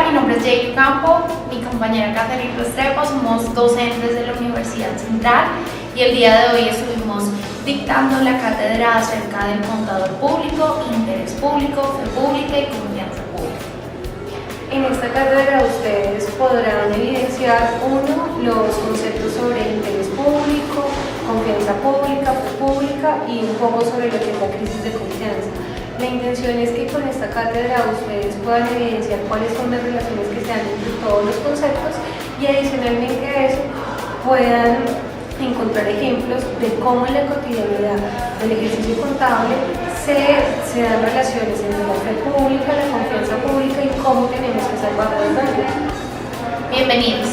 mi nombre es Jake Campo, mi compañera Catherine Restrepo, somos docentes de la Universidad Central y el día de hoy estuvimos dictando la cátedra acerca del contador público, interés público, fe pública y confianza pública. En esta cátedra ustedes podrán evidenciar, uno, los conceptos sobre interés público, confianza pública, fe pública y un poco sobre lo que es la crisis de confianza. La intención es que con esta cátedra ustedes puedan evidenciar cuáles son las relaciones que se dan entre todos los conceptos y adicionalmente a eso puedan encontrar ejemplos de cómo en la cotidianidad del ejercicio contable se dan relaciones entre la fe pública, la confianza pública y cómo tenemos que salvaguardarlas. Bienvenidos.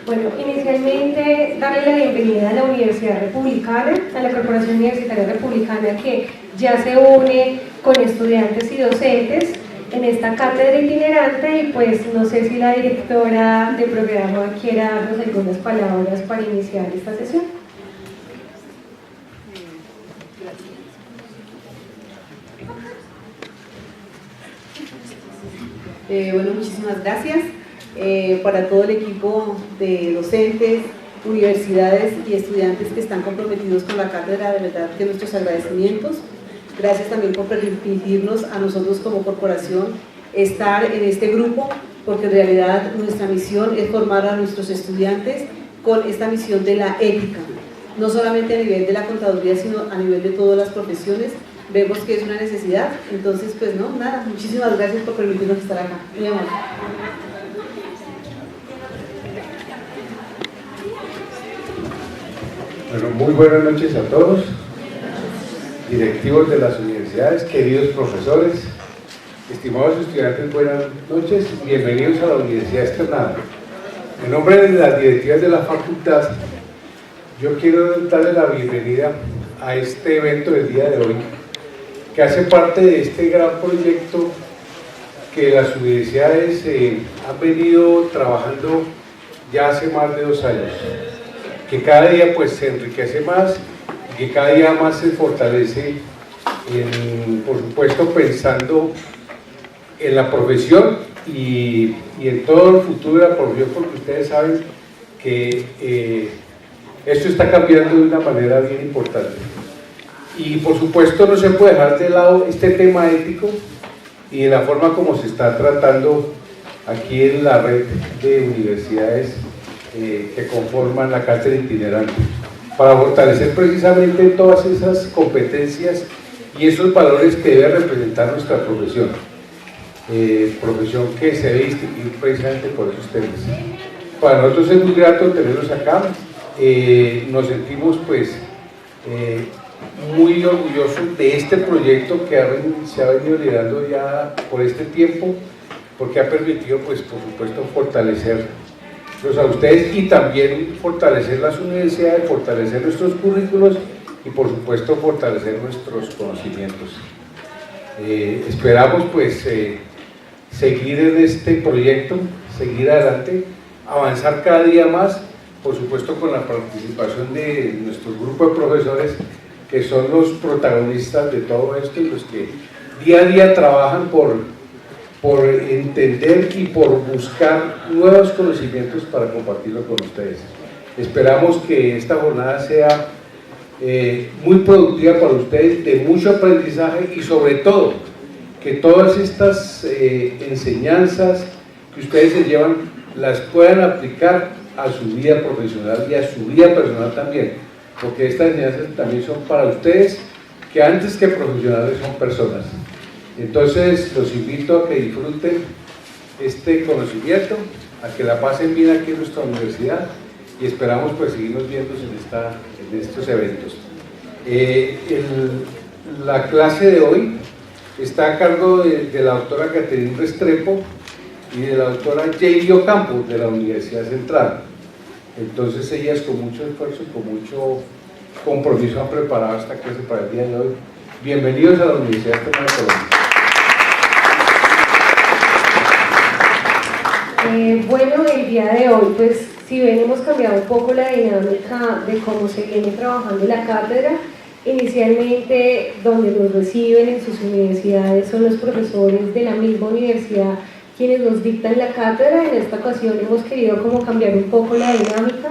Bueno, inicialmente darle la bienvenida a la Universidad Republicana, a la Corporación Universitaria Republicana que ya se une con estudiantes y docentes en esta cátedra itinerante y pues no sé si la directora de programa quiera darnos algunas palabras para iniciar esta sesión. Bueno, muchísimas gracias para todo el equipo de docentes, universidades y estudiantes que están comprometidos con la cátedra, de verdad que nuestros agradecimientos. Gracias también por permitirnos a nosotros como corporación estar en este grupo, porque en realidad nuestra misión es formar a nuestros estudiantes con esta misión de la ética, no solamente a nivel de la contaduría, sino a nivel de todas las profesiones. Vemos que es una necesidad, entonces pues no, nada, muchísimas gracias por permitirnos estar acá. Muy amable. Bueno, muy buenas noches a todos, directivos de las universidades, queridos profesores, estimados estudiantes, buenas noches, bienvenidos a la Universidad Externada. En nombre de las directivas de la facultad, yo quiero darle la bienvenida a este evento del día de hoy, que hace parte de este gran proyecto que las universidades han venido trabajando ya hace más de 2 años, que cada día pues se enriquece más y que cada día más se fortalece, por supuesto pensando en la profesión y en todo el futuro de la profesión, porque ustedes saben que esto está cambiando de una manera bien importante. Y por supuesto no se puede dejar de lado este tema ético y de la forma como se está tratando aquí en la red de universidades que conforman la cátedra itinerante, para fortalecer precisamente todas esas competencias y esos valores que debe representar nuestra profesión, profesión que se debe distinguir precisamente por esos temas. Para nosotros es muy grato tenerlos acá, nos sentimos pues muy orgullosos de este proyecto que se ha venido liderando ya por este tiempo, porque ha permitido pues por supuesto fortalecerlos a ustedes y también fortalecer las universidades, fortalecer nuestros currículos y por supuesto fortalecer nuestros conocimientos. Esperamos pues seguir en este proyecto, seguir adelante, avanzar cada día más, por supuesto con la participación de nuestro grupo de profesores que son los protagonistas de todo esto y los que día a día trabajan por entender y por buscar nuevos conocimientos para compartirlo con ustedes. Esperamos que esta jornada sea muy productiva para ustedes, de mucho aprendizaje y sobre todo que todas estas enseñanzas que ustedes se llevan las puedan aplicar a su vida profesional y a su vida personal también, porque estas enseñanzas también son para ustedes, que antes que profesionales son personas. Entonces los invito a que disfruten este conocimiento, a que la pasen bien aquí en nuestra universidad y esperamos pues seguirnos viendo en estos eventos. La clase de hoy está a cargo de la doctora Catherine Restrepo y de la doctora Jake Campo de la Universidad Central. Entonces ellas con mucho esfuerzo y con mucho compromiso han preparado esta clase para el día de hoy. Bienvenidos a la Universidad Externada de Colombia. Bueno, el día de hoy, pues si bien hemos cambiado un poco la dinámica de cómo se viene trabajando la cátedra, Inicialmente, donde nos reciben en sus universidades son los profesores de la misma universidad quienes nos dictan la cátedra. En esta ocasión hemos querido como cambiar un poco la dinámica,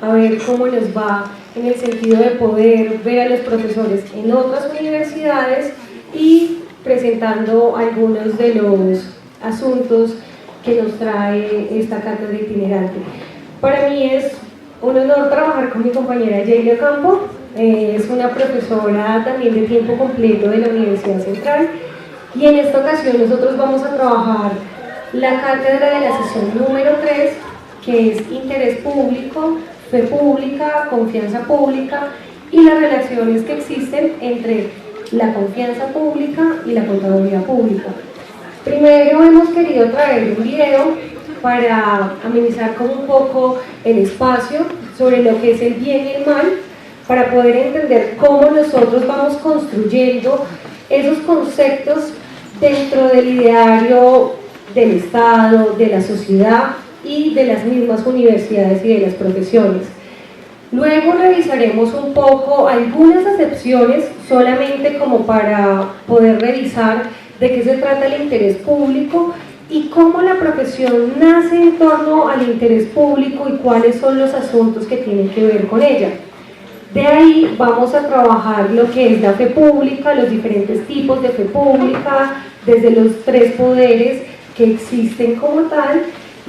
a ver cómo nos va en el sentido de poder ver a los profesores en otras universidades y presentando algunos de los asuntos que nos trae esta cátedra itinerante. Para mí es un honor trabajar con mi compañera Yelia Campo. Es una profesora también de tiempo completo de la Universidad Central, y en esta ocasión nosotros vamos a trabajar la cátedra de la sesión número 3, que es Interés Público, Fe Pública, Confianza Pública y las relaciones que existen entre la confianza pública y la contaduría pública. Primero hemos querido traer un video para amenizar como un poco el espacio sobre lo que es el bien y el mal, para poder entender cómo nosotros vamos construyendo esos conceptos dentro del ideario del Estado, de la sociedad y de las mismas universidades y de las profesiones. Luego revisaremos un poco algunas acepciones, solamente como para poder revisar de qué se trata el interés público y cómo la profesión nace en torno al interés público y cuáles son los asuntos que tienen que ver con ella. De ahí vamos a trabajar lo que es la fe pública, los diferentes tipos de fe pública, desde los 3 poderes que existen como tal,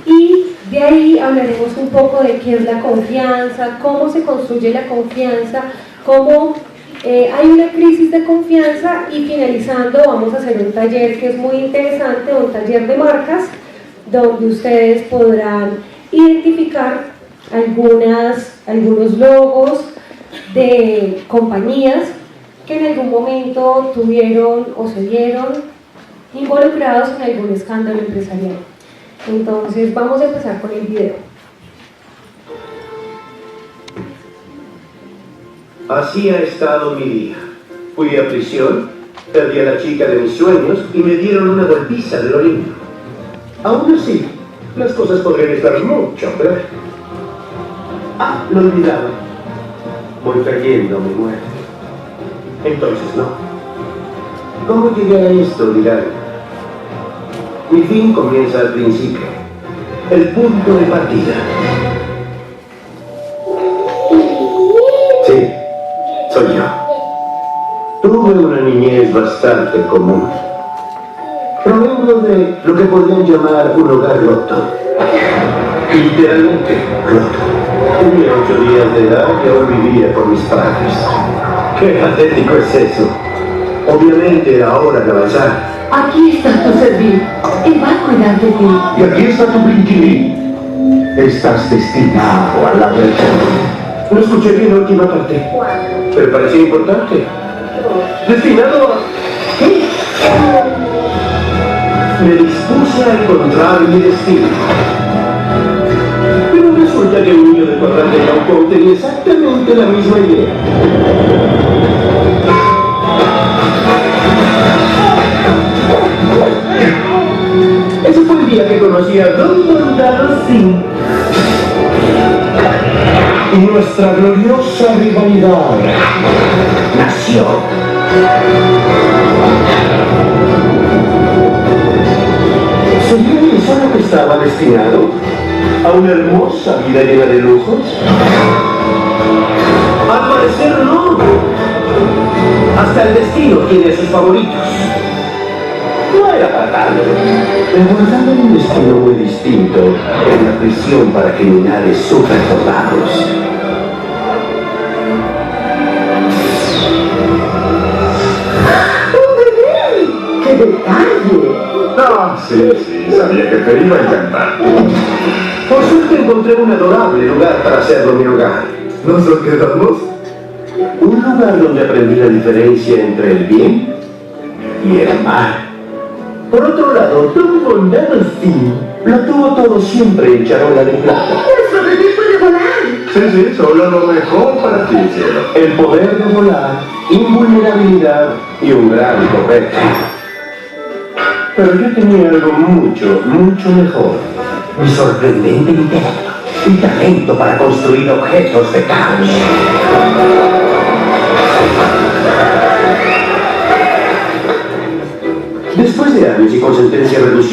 y de ahí hablaremos un poco de qué es la confianza, cómo se construye la confianza, cómo hay una crisis de confianza, y finalizando vamos a hacer un taller que es muy interesante, un taller de marcas, donde ustedes podrán identificar algunos logos de compañías que en algún momento tuvieron o se vieron involucrados en algún escándalo empresarial. Entonces vamos a empezar con el video. Así ha estado mi día. Fui a prisión, perdí a la chica de mis sueños y me dieron una golpiza de lo lindo. Aún así, las cosas podrían estar mucho peor. Ah, lo olvidaba. Voy cayendo a mi muerte. Entonces no. ¿Cómo llegué a esto, dirán? Mi fin comienza al principio. El punto de partida. Sí, soy yo. Tuve una niñez bastante común. Provengo de lo que podrían llamar un hogar roto. Literalmente roto. Tenía 8 días de edad y aún vivía con mis padres. ¡Qué patético es eso! Obviamente era hora de avanzar. Aquí está tu servir. Él va a cuidar de ti. Y aquí está tu brinquilín. Estás destinado a la verdad. No escuché bien la última parte. Pero parecía importante. Destinado a... ¿qué? Me dispuse a encontrar mi destino. Pero resulta que un niño de cuadrante de Yauco tenía exactamente la misma idea. Ese fue el día que conocí a Don Gonzalo Sin. Y nuestra gloriosa rivalidad nació. ¿Sería eso lo que estaba destinado? ¿A una hermosa vida llena de lujos? Al parecer no. Hasta el destino tiene a sus favoritos. No era para tanto. Me guardaba un destino muy distinto en la prisión para criminales superdotados. ¡Oh, bebé! ¡Qué detalle! Ah, sí, sabía que te iba a encantar. Por suerte encontré un adorable lugar para hacerlo mi hogar. ¿Nos lo quedamos? Un lugar donde aprendí la diferencia entre el bien y el mal. Por otro lado, Don Bondanstein lo tuvo todo siempre en charola de plata. ¡Nuestro bebé puede volar! Sí, solo lo mejor para ti, cielo. El poder de volar, invulnerabilidad y un gran copete. Pero yo tenía algo mucho, mucho mejor. Mi sorprendente intelecto y talento para construir objetos de caos.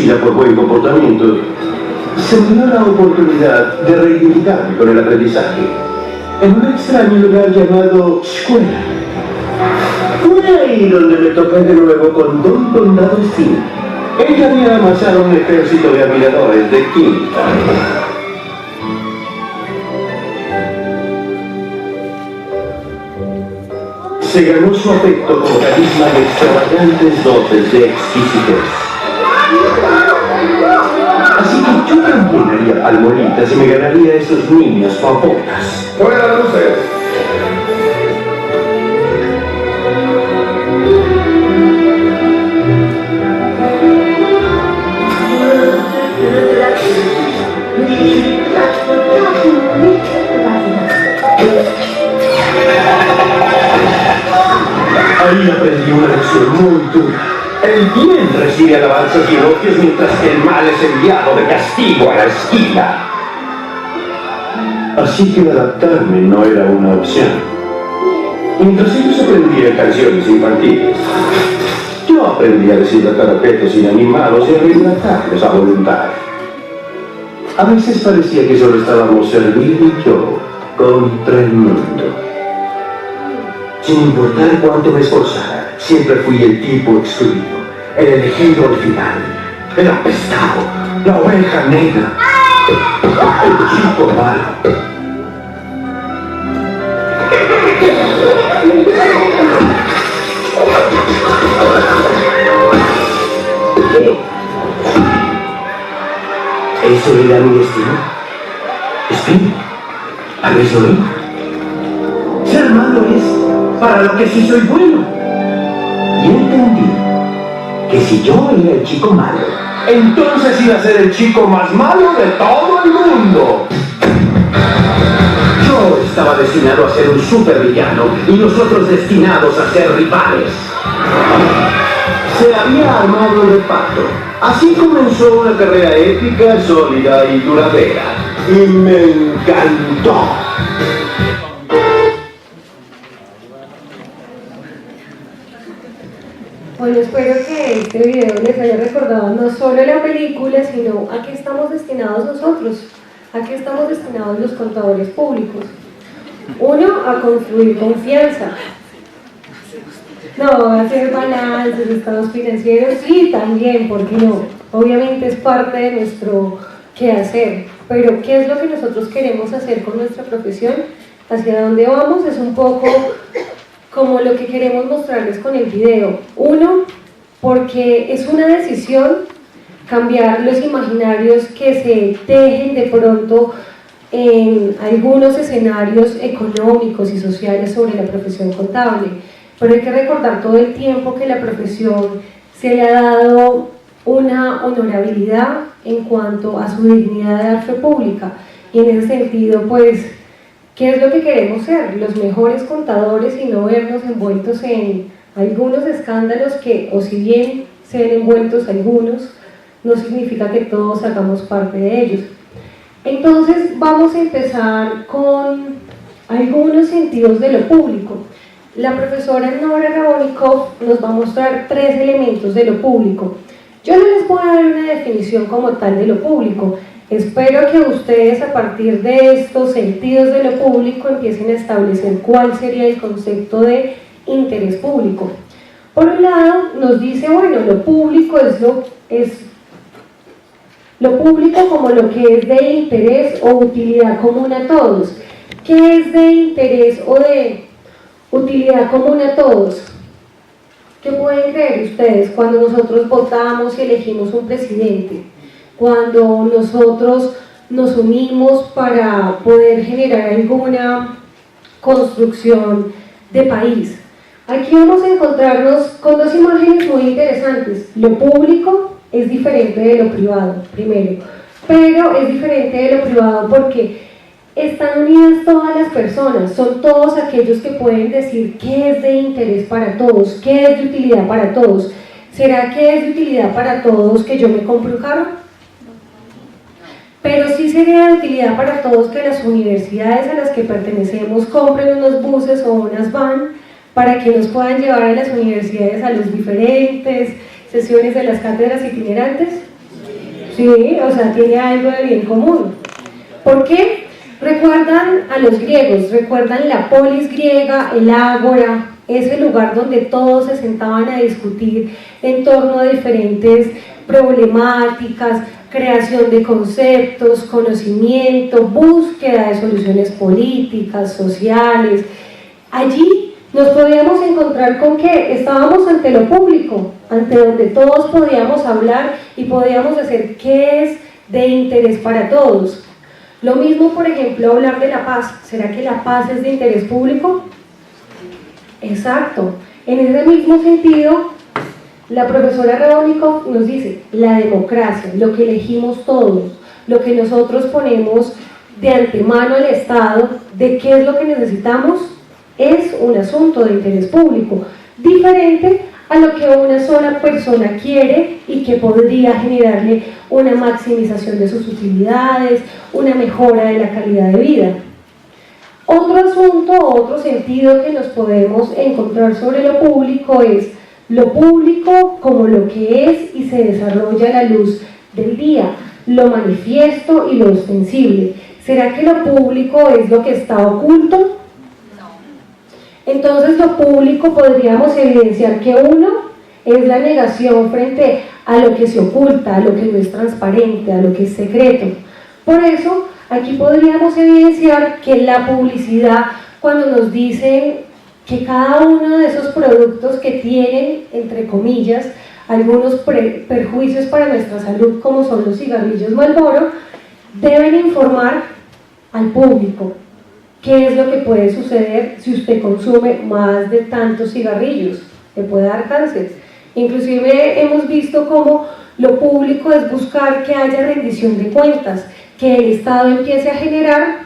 reconocida por buen comportamiento, se me dio la oportunidad de reivindicarme con el aprendizaje en un extraño lugar llamado escuela. Fue ahí donde me topé de nuevo con Don Condado Steel. Ella había amasado un ejército de admiradores de química. Se ganó su afecto con carisma y extravagantes dotes de exquisitez. Así que yo también haría palmolitas y me ganaría a esos niños papotas. ¡Fuera luces! Ahí aprendí una lección muy dura. El bien recibe alabanzas y elogios mientras que el mal es enviado de castigo a la esquina. Así que adaptarme no era una opción. Mientras ellos aprendían canciones infantiles, yo aprendí a decir parapetos inanimados y a relatarlos a voluntad. A veces parecía que solo estábamos Servil y yo contra el mundo. Sin importar cuánto me esforzara, siempre fui el tipo excluido, el elegido al final, el apestado, la oveja negra, el chico malo. ¿Eso era mi destino? Espera, tal vez lo era. Ser malo es para lo que sí soy bueno. Y entendí que si yo era el chico malo, entonces iba a ser el chico más malo de todo el mundo. Yo estaba destinado a ser un supervillano y nosotros destinados a ser rivales. Se había armado el reparto. Así comenzó una carrera épica, sólida y duradera. Y me encantó. Bueno, espero que este video les haya recordado no solo la película, sino a qué estamos destinados nosotros, a qué estamos destinados los contadores públicos. Uno, a construir confianza. No, hacer balances, estados financieros, sí, también, ¿por qué no? Obviamente es parte de nuestro quehacer, pero ¿qué es lo que nosotros queremos hacer con nuestra profesión? ¿Hacia dónde vamos? Es un poco como lo que queremos mostrarles con el video. Uno, porque es una decisión cambiar los imaginarios que se tejen de pronto en algunos escenarios económicos y sociales sobre la profesión contable. Pero hay que recordar todo el tiempo que la profesión se le ha dado una honorabilidad en cuanto a su dignidad de fe pública. Y en ese sentido, pues, ¿qué es lo que queremos ser? Los mejores contadores y no vernos envueltos en algunos escándalos que, o si bien sean envueltos algunos, no significa que todos hagamos parte de ellos. Entonces vamos a empezar con algunos sentidos de lo público. La profesora Nora Rabonikov nos va a mostrar 3 elementos de lo público. Yo no les voy a dar una definición como tal de lo público. Espero que ustedes a partir de estos sentidos de lo público empiecen a establecer cuál sería el concepto de interés público. Por un lado nos dice, bueno, lo público es lo público como lo que es de interés o utilidad común a todos. ¿Qué es de interés o de utilidad común a todos? ¿Qué pueden creer ustedes cuando nosotros votamos y elegimos un presidente? Cuando nosotros nos unimos para poder generar alguna construcción de país. Aquí vamos a encontrarnos con 2 imágenes muy interesantes. Lo público es diferente de lo privado, primero, pero es diferente de lo privado porque están unidas todas las personas, son todos aquellos que pueden decir qué es de interés para todos, qué es de utilidad para todos. ¿Será que es de utilidad para todos que yo me compre un carro? Pero sí sería de utilidad para todos que las universidades a las que pertenecemos compren unos buses o unas van para que nos puedan llevar a las universidades a las diferentes sesiones de las cátedras itinerantes. ¿sí? O sea, tiene algo de bien común. ¿Por qué? Recuerdan a los griegos, recuerdan la polis griega, el ágora, ese lugar donde todos se sentaban a discutir en torno a diferentes problemáticas, creación de conceptos, conocimiento, búsqueda de soluciones políticas, sociales. Allí nos podíamos encontrar con que estábamos ante lo público, ante donde todos podíamos hablar y podíamos decir qué es de interés para todos. Lo mismo, por ejemplo, hablar de la paz. ¿Será que la paz es de interés público? Exacto. En ese mismo sentido, la profesora Rebónico nos dice, la democracia, lo que elegimos todos, lo que nosotros ponemos de antemano al Estado, de qué es lo que necesitamos, es un asunto de interés público, diferente a lo que una sola persona quiere y que podría generarle una maximización de sus utilidades, una mejora de la calidad de vida. Otro asunto, otro sentido que nos podemos encontrar sobre lo público es lo público como lo que es y se desarrolla a la luz del día, lo manifiesto y lo ostensible. ¿Será que lo público es lo que está oculto? Entonces lo público podríamos evidenciar que uno es la negación frente a lo que se oculta, a lo que no es transparente, a lo que es secreto. Por eso aquí podríamos evidenciar que la publicidad, cuando nos dicen que cada uno de esos productos que tienen, entre comillas, algunos perjuicios para nuestra salud, como son los cigarrillos Marlboro, deben informar al público qué es lo que puede suceder si usted consume más de tantos cigarrillos, le puede dar cáncer. Inclusive hemos visto cómo lo público es buscar que haya rendición de cuentas, que el Estado empiece a generar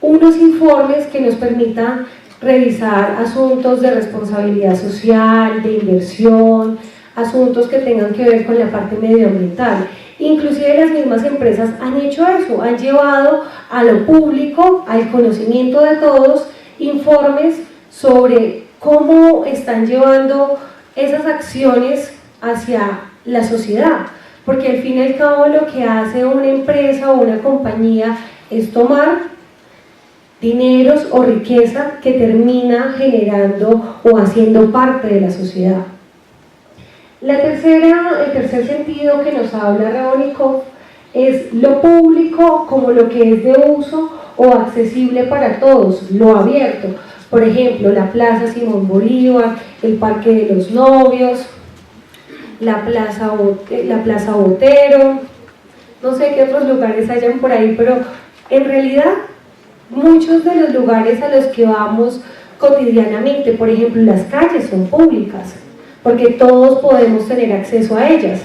unos informes que nos permitan revisar asuntos de responsabilidad social, de inversión, asuntos que tengan que ver con la parte medioambiental. Inclusive las mismas empresas han hecho eso, han llevado a lo público, al conocimiento de todos, informes sobre cómo están llevando esas acciones hacia la sociedad, porque al fin y al cabo lo que hace una empresa o una compañía es tomar dineros o riqueza que termina generando o haciendo parte de la sociedad. El tercer sentido que nos habla Rebónico es lo público como lo que es de uso o accesible para todos, lo abierto. Por ejemplo, la Plaza Simón Bolívar, el Parque de los Novios, la Plaza Botero, no sé qué otros lugares hayan por ahí, pero en realidad muchos de los lugares a los que vamos cotidianamente, por ejemplo, las calles son públicas, porque todos podemos tener acceso a ellas.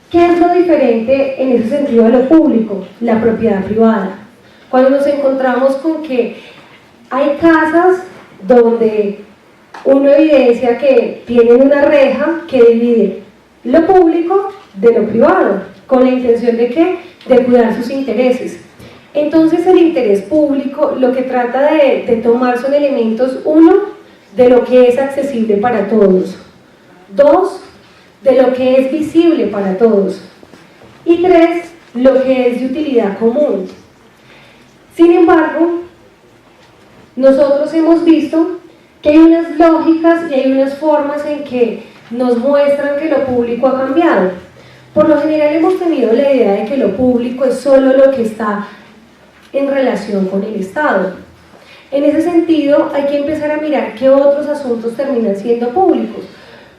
¿Qué es lo diferente en ese sentido a lo público? La propiedad privada. Cuando nos encontramos con que hay casas donde uno evidencia que tienen una reja que divide lo público de lo privado, con la intención de ¿qué? De cuidar sus intereses. Entonces el interés público lo que trata de tomar son elementos, uno, de lo que es accesible para todos, dos, de lo que es visible para todos, y tres, lo que es de utilidad común. Sin embargo, nosotros hemos visto que hay unas lógicas y hay unas formas en que nos muestran que lo público ha cambiado. Por lo general hemos tenido la idea de que lo público es solo lo que está en relación con el Estado. En ese sentido hay que empezar a mirar qué otros asuntos terminan siendo públicos,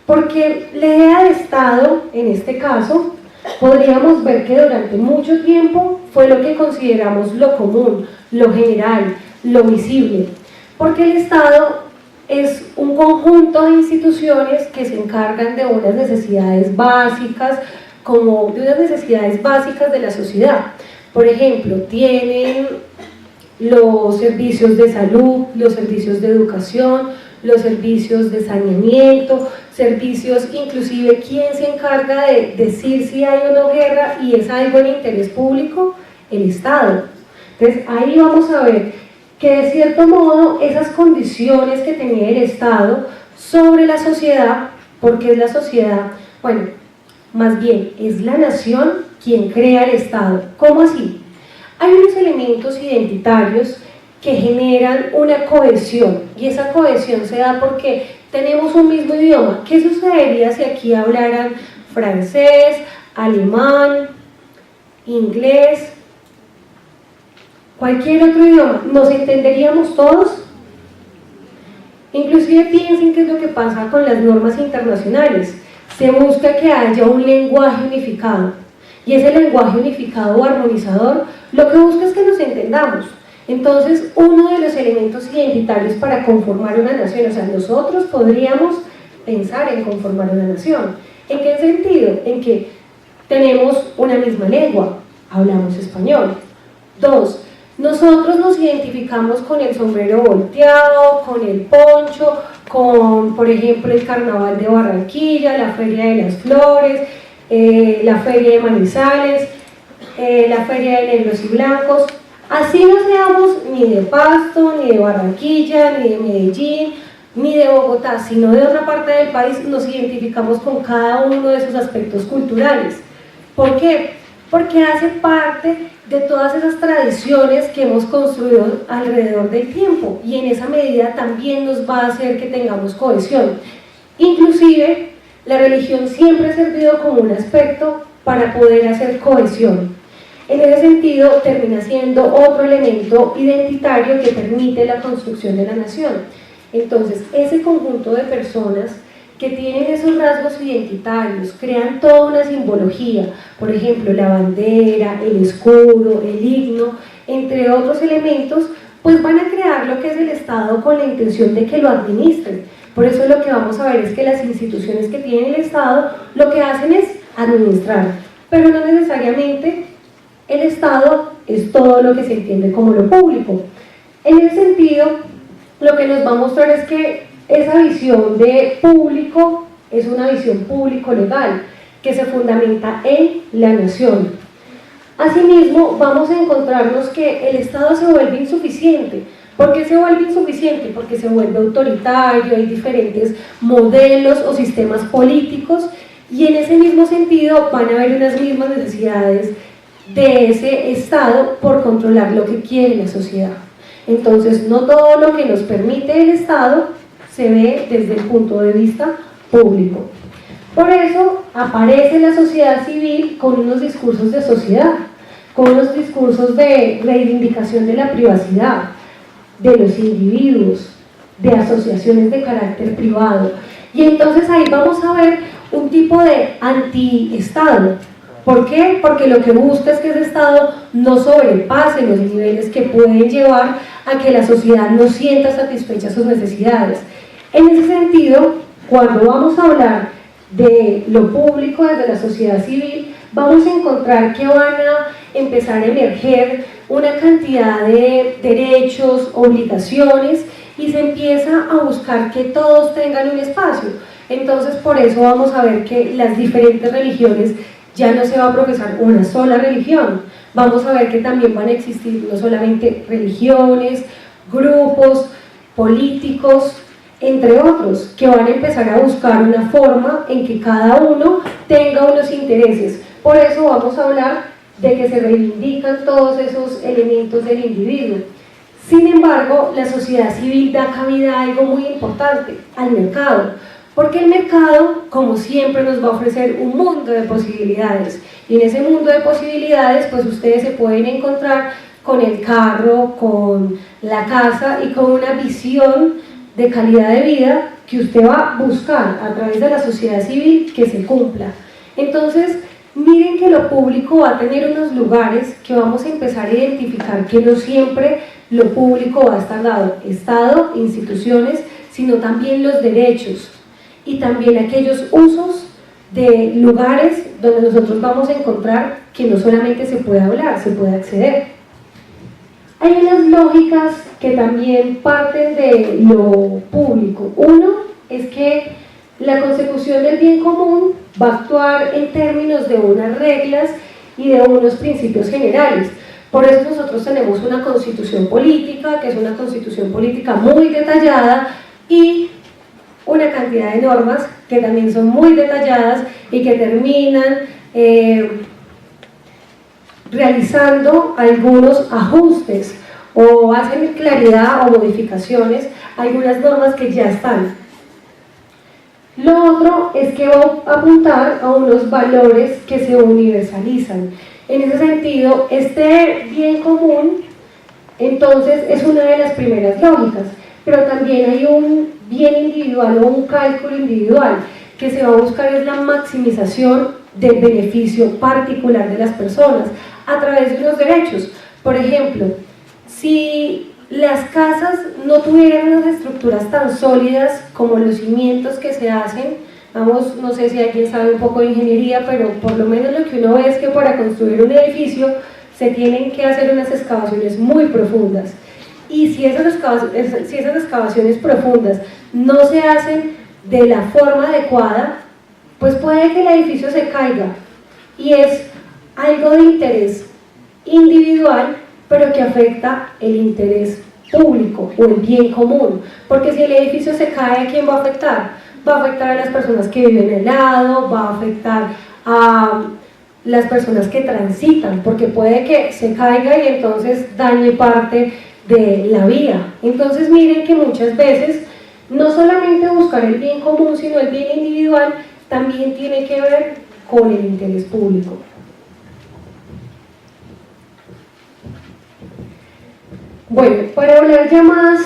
porque la idea de Estado, en este caso, podríamos ver que durante mucho tiempo fue lo que consideramos lo común, lo general, lo visible, porque el Estado es un conjunto de instituciones que se encargan de unas necesidades básicas, como de unas necesidades básicas de la sociedad. Por ejemplo, tienen los servicios de salud, los servicios de educación, los servicios de saneamiento, servicios, inclusive quién se encarga de decir si hay o no guerra y es algo de interés público, el Estado. Entonces ahí vamos a ver que de cierto modo esas condiciones que tenía el Estado sobre la sociedad, porque es la sociedad, bueno, más bien es la nación quien crea el Estado. ¿Cómo así? Hay unos elementos identitarios que generan una cohesión, y esa cohesión se da porque tenemos un mismo idioma. ¿Qué sucedería si aquí hablaran francés, alemán, inglés, cualquier otro idioma? ¿Nos entenderíamos todos? Inclusive piensen qué es lo que pasa con las normas internacionales. Se busca que haya un lenguaje unificado, y ese lenguaje unificado o armonizador lo que busca es que nos entendamos. Entonces, uno de los elementos identitarios para conformar una nación, o sea, nosotros podríamos pensar en conformar una nación. ¿En qué sentido? En que tenemos una misma lengua, hablamos español. 2, nosotros nos identificamos con el sombrero volteado, con el poncho, con, por ejemplo, el Carnaval de Barranquilla, la Feria de las Flores, la Feria de Manizales, la Feria de Negros y Blancos. Así no seamos ni de Pasto, ni de Barranquilla, ni de Medellín, ni de Bogotá, sino de otra parte del país, nos identificamos con cada uno de esos aspectos culturales. ¿Por qué? Porque hace parte de todas esas tradiciones que hemos construido alrededor del tiempo, y en esa medida también nos va a hacer que tengamos cohesión. Inclusive, la religión siempre ha servido como un aspecto para poder hacer cohesión. En ese sentido, termina siendo otro elemento identitario que permite la construcción de la nación. Entonces, ese conjunto de personas que tienen esos rasgos identitarios, crean toda una simbología, por ejemplo, la bandera, el escudo, el himno, entre otros elementos, pues van a crear lo que es el Estado con la intención de que lo administren. Por eso lo que vamos a ver es que las instituciones que tiene el Estado lo que hacen es administrar, pero no necesariamente el Estado es todo lo que se entiende como lo público. En ese sentido, lo que nos va a mostrar es que esa visión de público es una visión público-legal que se fundamenta en la nación. Asimismo, vamos a encontrarnos que el Estado se vuelve insuficiente. ¿Por qué se vuelve insuficiente? Porque se vuelve autoritario, hay diferentes modelos o sistemas políticos, y en ese mismo sentido van a haber unas mismas necesidades de ese Estado por controlar lo que quiere la sociedad. Entonces, no todo lo que nos permite el Estado se ve desde el punto de vista público. Por eso aparece la sociedad civil con unos discursos de sociedad, con unos discursos de reivindicación de la privacidad, de los individuos, de asociaciones de carácter privado. Y entonces ahí vamos a ver un tipo de anti-Estado. ¿Por qué? Porque lo que busca es que ese Estado no sobrepase los niveles que pueden llevar a que la sociedad no sienta satisfechas sus necesidades. En ese sentido, cuando vamos a hablar de lo público desde la sociedad civil, vamos a encontrar que van a empezar a emerger una cantidad de derechos, obligaciones, y se empieza a buscar que todos tengan un espacio. Entonces, por eso vamos a ver que las diferentes religiones, ya no se va a profesar una sola religión, vamos a ver que también van a existir no solamente religiones, grupos políticos, entre otros, que van a empezar a buscar una forma en que cada uno tenga unos intereses. Por eso vamos a hablar de que se reivindican todos esos elementos del individuo. Sin embargo, la sociedad civil da cabida a algo muy importante, al mercado, porque el mercado, como siempre, nos va a ofrecer un mundo de posibilidades, y en ese mundo de posibilidades, pues ustedes se pueden encontrar con el carro, con la casa y con una visión de calidad de vida que usted va a buscar a través de la sociedad civil que se cumpla. Entonces, miren que lo público va a tener unos lugares que vamos a empezar a identificar que no siempre lo público va a estar dado, Estado, instituciones, sino también los derechos y también aquellos usos de lugares donde nosotros vamos a encontrar que no solamente se puede hablar, se puede acceder. Hay unas lógicas que también parten de lo público. Uno es que la consecución del bien común va a actuar en términos de unas reglas y de unos principios generales. Por eso nosotros tenemos una constitución política, que es una constitución política muy detallada, y una cantidad de normas que también son muy detalladas y que terminan realizando algunos ajustes o hacen claridad o modificaciones a algunas normas que ya están. Lo otro es que va a apuntar a unos valores que se universalizan. En ese sentido, este bien común, entonces, es una de las primeras lógicas, pero también hay un bien individual o un cálculo individual que se va a buscar es la maximización del beneficio particular de las personas a través de unos derechos. Por ejemplo, si las casas no tuvieran unas estructuras tan sólidas como los cimientos que se hacen, vamos, no sé si alguien sabe un poco de ingeniería, pero por lo menos lo que uno ve es que para construir un edificio se tienen que hacer unas excavaciones muy profundas. Y si esas excavaciones profundas no se hacen de la forma adecuada, pues puede que el edificio se caiga. Y es algo de interés individual, pero que afecta el interés público o el bien común. Porque si el edificio se cae, ¿a quién va a afectar? Va a afectar a las personas que viven al lado, va a afectar a las personas que transitan, porque puede que se caiga y entonces dañe parte de la vía. Entonces miren que muchas veces no solamente buscar el bien común, sino el bien individual también tiene que ver con el interés público. Bueno, para hablar ya más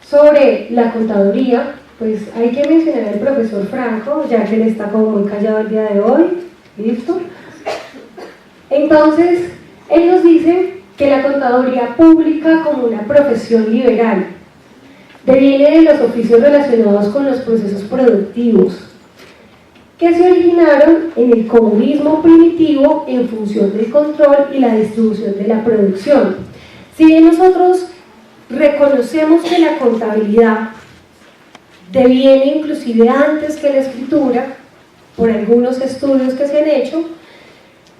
sobre la contaduría, pues hay que mencionar al profesor Franco, ya que él está como muy callado el día de hoy. ¿Listo? Entonces, él nos dice que la contaduría pública como una profesión liberal deviene de los oficios relacionados con los procesos productivos que se originaron en el comunismo primitivo en función del control y la distribución de la producción. Si bien nosotros reconocemos que la contabilidad deviene inclusive antes que la escritura, por algunos estudios que se han hecho,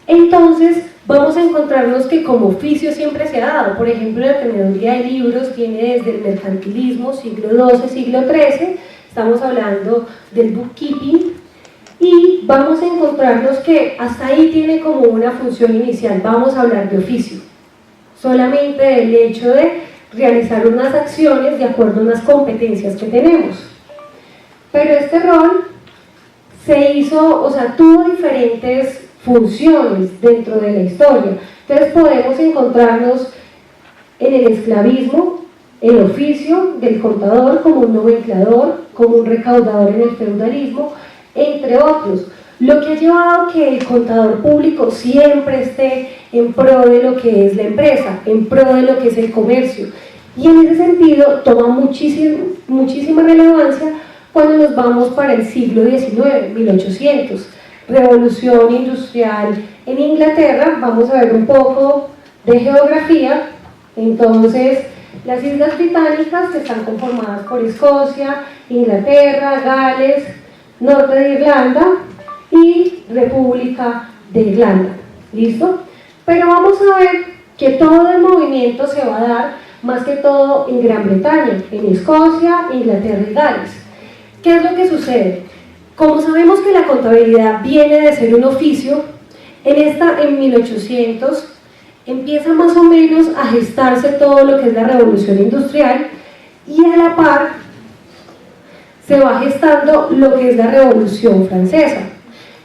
entonces vamos a encontrarnos que como oficio siempre se ha dado. Por ejemplo, la teneduría de libros viene desde el mercantilismo, siglo XII, siglo XIII, estamos hablando del bookkeeping, y vamos a encontrarnos que hasta ahí tiene como una función inicial. Vamos a hablar de oficio, solamente del hecho de realizar unas acciones de acuerdo a unas competencias que tenemos. Pero este rol se hizo, o sea, tuvo diferentes funciones dentro de la historia. Entonces podemos encontrarnos en el esclavismo, el oficio del contador como un nomenclador, como un recaudador en el feudalismo, entre otros, lo que ha llevado a que el contador público siempre esté en pro de lo que es la empresa, en pro de lo que es el comercio. Y en ese sentido toma muchísima relevancia cuando nos vamos para el siglo XIX, 1800, revolución industrial en Inglaterra. Vamos a ver un poco de geografía. Entonces, las Islas Británicas, que están conformadas por Escocia, Inglaterra, Gales, norte de Irlanda y República de Irlanda. ¿Listo? Pero vamos a ver que todo el movimiento se va a dar más que todo en Gran Bretaña, en Escocia, Inglaterra y Gales. ¿Qué es lo que sucede? Como sabemos que la contabilidad viene de ser un oficio, en 1800 empieza más o menos a gestarse todo lo que es la revolución industrial, y a la par se va gestando lo que es la Revolución Francesa.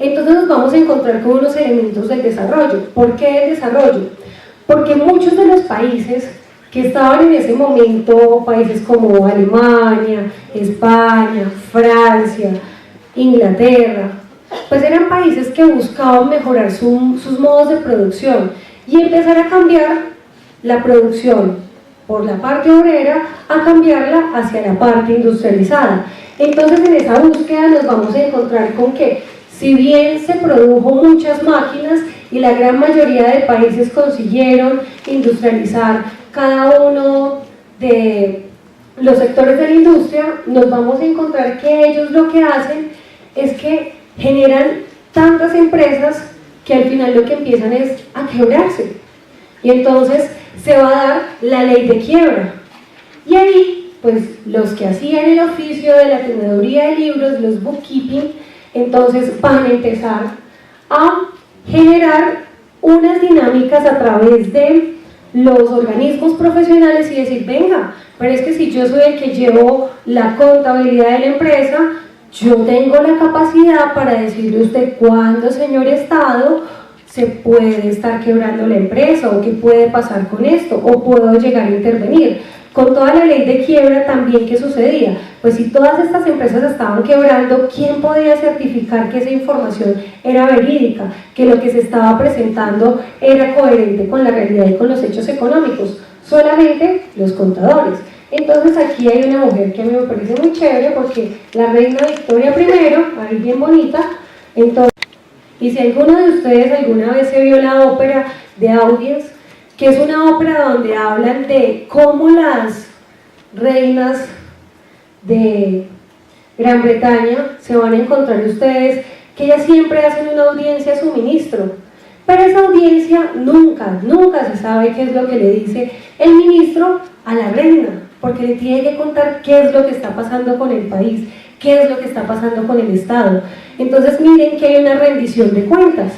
Entonces nos vamos a encontrar con unos elementos del desarrollo. ¿Por qué el desarrollo? Porque muchos de los países que estaban en ese momento, países como Alemania, España, Francia, Inglaterra, pues eran países que buscaban mejorar sus modos de producción y empezar a cambiar la producción por la parte obrera a cambiarla hacia la parte industrializada. Entonces en esa búsqueda nos vamos a encontrar con que si bien se produjo muchas máquinas y la gran mayoría de países consiguieron industrializar cada uno de los sectores de la industria, nos vamos a encontrar que ellos lo que hacen es que generan tantas empresas que al final lo que empiezan es a quebrarse, y entonces se va a dar la ley de quiebra, y ahí pues los que hacían el oficio de la teneduría de libros, los bookkeeping, entonces van a empezar a generar unas dinámicas a través de los organismos profesionales y decir, venga, pero es que si yo soy el que llevo la contabilidad de la empresa, yo tengo la capacidad para decirle a usted cuándo, señor Estado, se puede estar quebrando la empresa o qué puede pasar con esto, o puedo llegar a intervenir. Con toda la ley de quiebra también, ¿qué sucedía? Pues si todas estas empresas estaban quebrando, ¿quién podía certificar que esa información era verídica? Que lo que se estaba presentando era coherente con la realidad y con los hechos económicos. Solamente los contadores. Entonces aquí hay una mujer que a mí me parece muy chévere porque la reina Victoria I, ahí bien bonita, entonces, y si alguno de ustedes alguna vez se vio la ópera de Audience, que es una ópera donde hablan de cómo las reinas de Gran Bretaña se van a encontrar ustedes, que ellas siempre hacen una audiencia a su ministro, pero esa audiencia nunca se sabe qué es lo que le dice el ministro a la reina, porque le tiene que contar qué es lo que está pasando con el país, qué es lo que está pasando con el Estado. Entonces miren que hay una rendición de cuentas.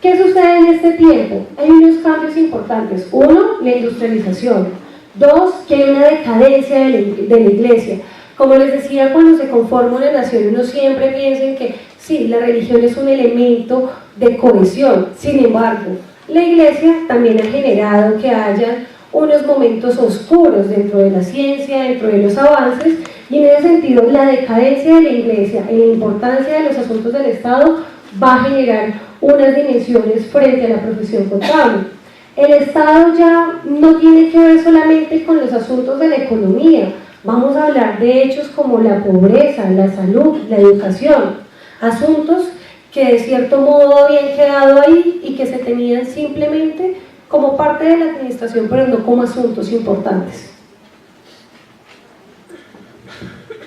¿Qué sucede en este tiempo? Hay unos cambios importantes. Uno, la industrialización. Dos, que hay una decadencia de la iglesia. Como les decía, cuando se conforma una nación, uno siempre piensa en que sí, la religión es un elemento de cohesión. Sin embargo, la iglesia también ha generado que haya unos momentos oscuros dentro de la ciencia, dentro de los avances, y en ese sentido la decadencia de la iglesia y la importancia de los asuntos del Estado va a generar unas dimensiones frente a la profesión contable. El Estado ya no tiene que ver solamente con los asuntos de la economía, vamos a hablar de hechos como la pobreza, la salud, la educación, asuntos que de cierto modo habían quedado ahí y que se tenían simplemente como parte de la administración, pero no como asuntos importantes.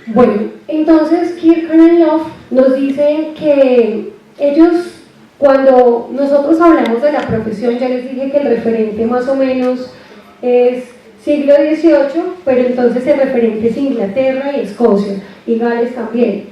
Bueno, entonces Kirkham y Love nos dicen que ellos, cuando nosotros hablamos de la profesión, ya les dije que el referente más o menos es siglo XVIII, pero entonces el referente es Inglaterra y Escocia, y Gales también.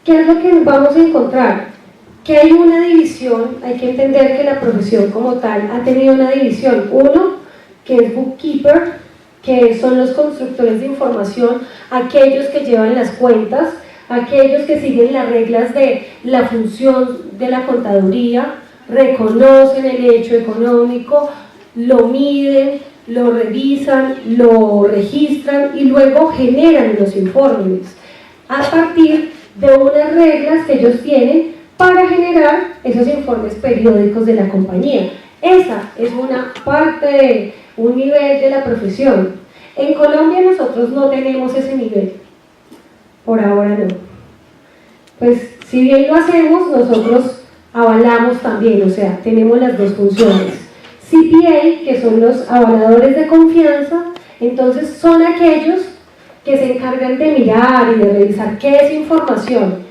¿Qué es lo que vamos a encontrar? Que hay una división, hay que entender que la profesión como tal ha tenido una división. Uno, que es bookkeeper, que son los constructores de información, aquellos que llevan las cuentas, aquellos que siguen las reglas de la función de la contaduría, reconocen el hecho económico, lo miden, lo revisan, lo registran y luego generan los informes a partir de unas reglas que ellos tienen para generar esos informes periódicos de la compañía. Esa es una parte de un nivel de la profesión. En Colombia nosotros no tenemos ese nivel, por ahora no. Pues si bien lo hacemos, nosotros avalamos también, o sea, tenemos las dos funciones. CPA, que son los avaladores de confianza, entonces son aquellos que se encargan de mirar y de revisar qué es información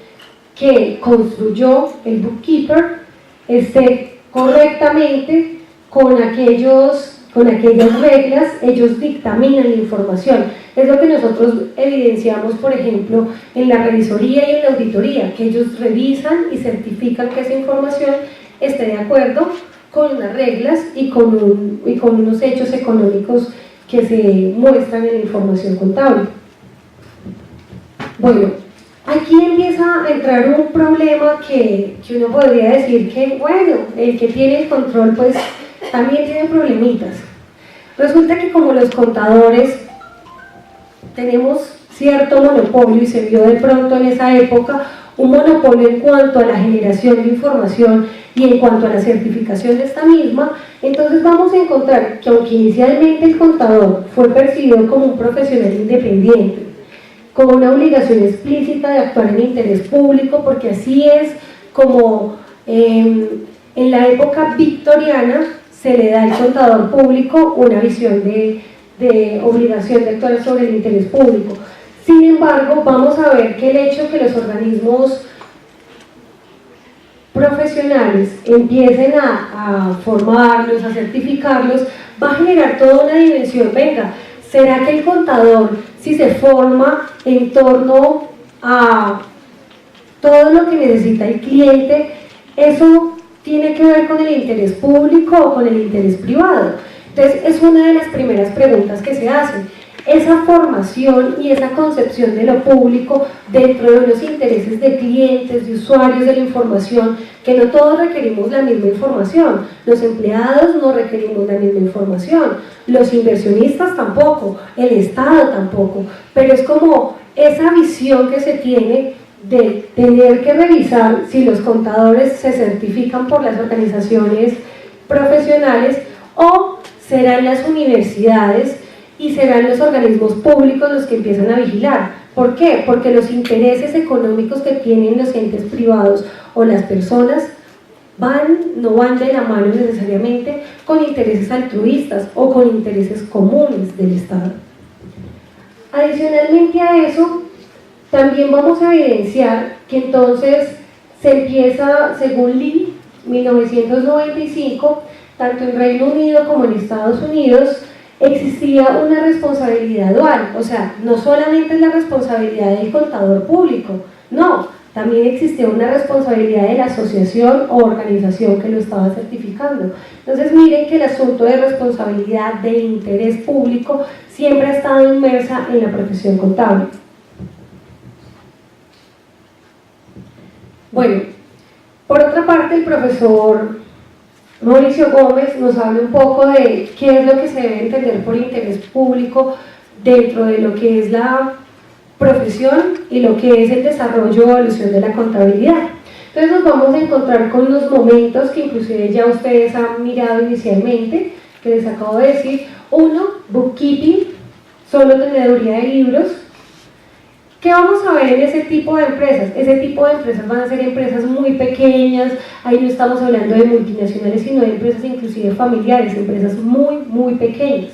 que construyó el bookkeeper esté correctamente con aquellas reglas, ellos dictaminan la información. Es lo que nosotros evidenciamos, por ejemplo, en la revisoría y en la auditoría, que ellos revisan y certifican que esa información esté de acuerdo con unas reglas y con unos hechos económicos que se muestran en la información contable. Bueno, aquí empieza a entrar un problema que uno podría decir que, bueno, el que tiene el control pues también tiene problemitas. Resulta que como los contadores tenemos cierto monopolio, y se vio de pronto en esa época un monopolio en cuanto a la generación de información y en cuanto a la certificación de esta misma, entonces vamos a encontrar que aunque inicialmente el contador fue percibido como un profesional independiente, con una obligación explícita de actuar en interés público, porque así es como en la época victoriana se le da al contador público una visión de obligación de actuar sobre el interés público. Sin embargo, vamos a ver que el hecho que los organismos profesionales empiecen a formarlos, a certificarlos, va a generar toda una dimensión. Venga, ¿Será que el contador, si se forma en torno a todo lo que necesita el cliente, eso tiene que ver con el interés público o con el interés privado? Entonces, es una de las primeras preguntas que se hacen. Esa formación y esa concepción de lo público dentro de unos intereses de clientes, de usuarios de la información, que no todos requerimos la misma información. Los empleados no requerimos la misma información, los inversionistas tampoco, el Estado tampoco, pero es como esa visión que se tiene de tener que revisar si los contadores se certifican por las organizaciones profesionales o serán las universidades y serán los organismos públicos los que empiezan a vigilar. ¿Por qué? Porque los intereses económicos que tienen los entes privados o las personas no van de la mano necesariamente con intereses altruistas o con intereses comunes del Estado. Adicionalmente a eso, también vamos a evidenciar que entonces se empieza, según Lee, 1995, tanto en Reino Unido como en Estados Unidos, existía una responsabilidad dual, o sea, no solamente es la responsabilidad del contador público, no, también existía una responsabilidad de la asociación o organización que lo estaba certificando. Entonces miren que el asunto de responsabilidad de interés público siempre ha estado inmersa en la profesión contable. Bueno, por otra parte, el profesor Mauricio Gómez nos habla un poco de qué es lo que se debe entender por interés público dentro de lo que es la profesión y lo que es el desarrollo o evolución de la contabilidad. Entonces nos vamos a encontrar con unos momentos que inclusive ya ustedes han mirado inicialmente, que les acabo de decir. Uno, bookkeeping, solo teneduría de libros. ¿Qué vamos a ver en ese tipo de empresas? Ese tipo de empresas van a ser empresas muy pequeñas, ahí no estamos hablando de multinacionales, sino de empresas inclusive familiares, empresas muy pequeñas.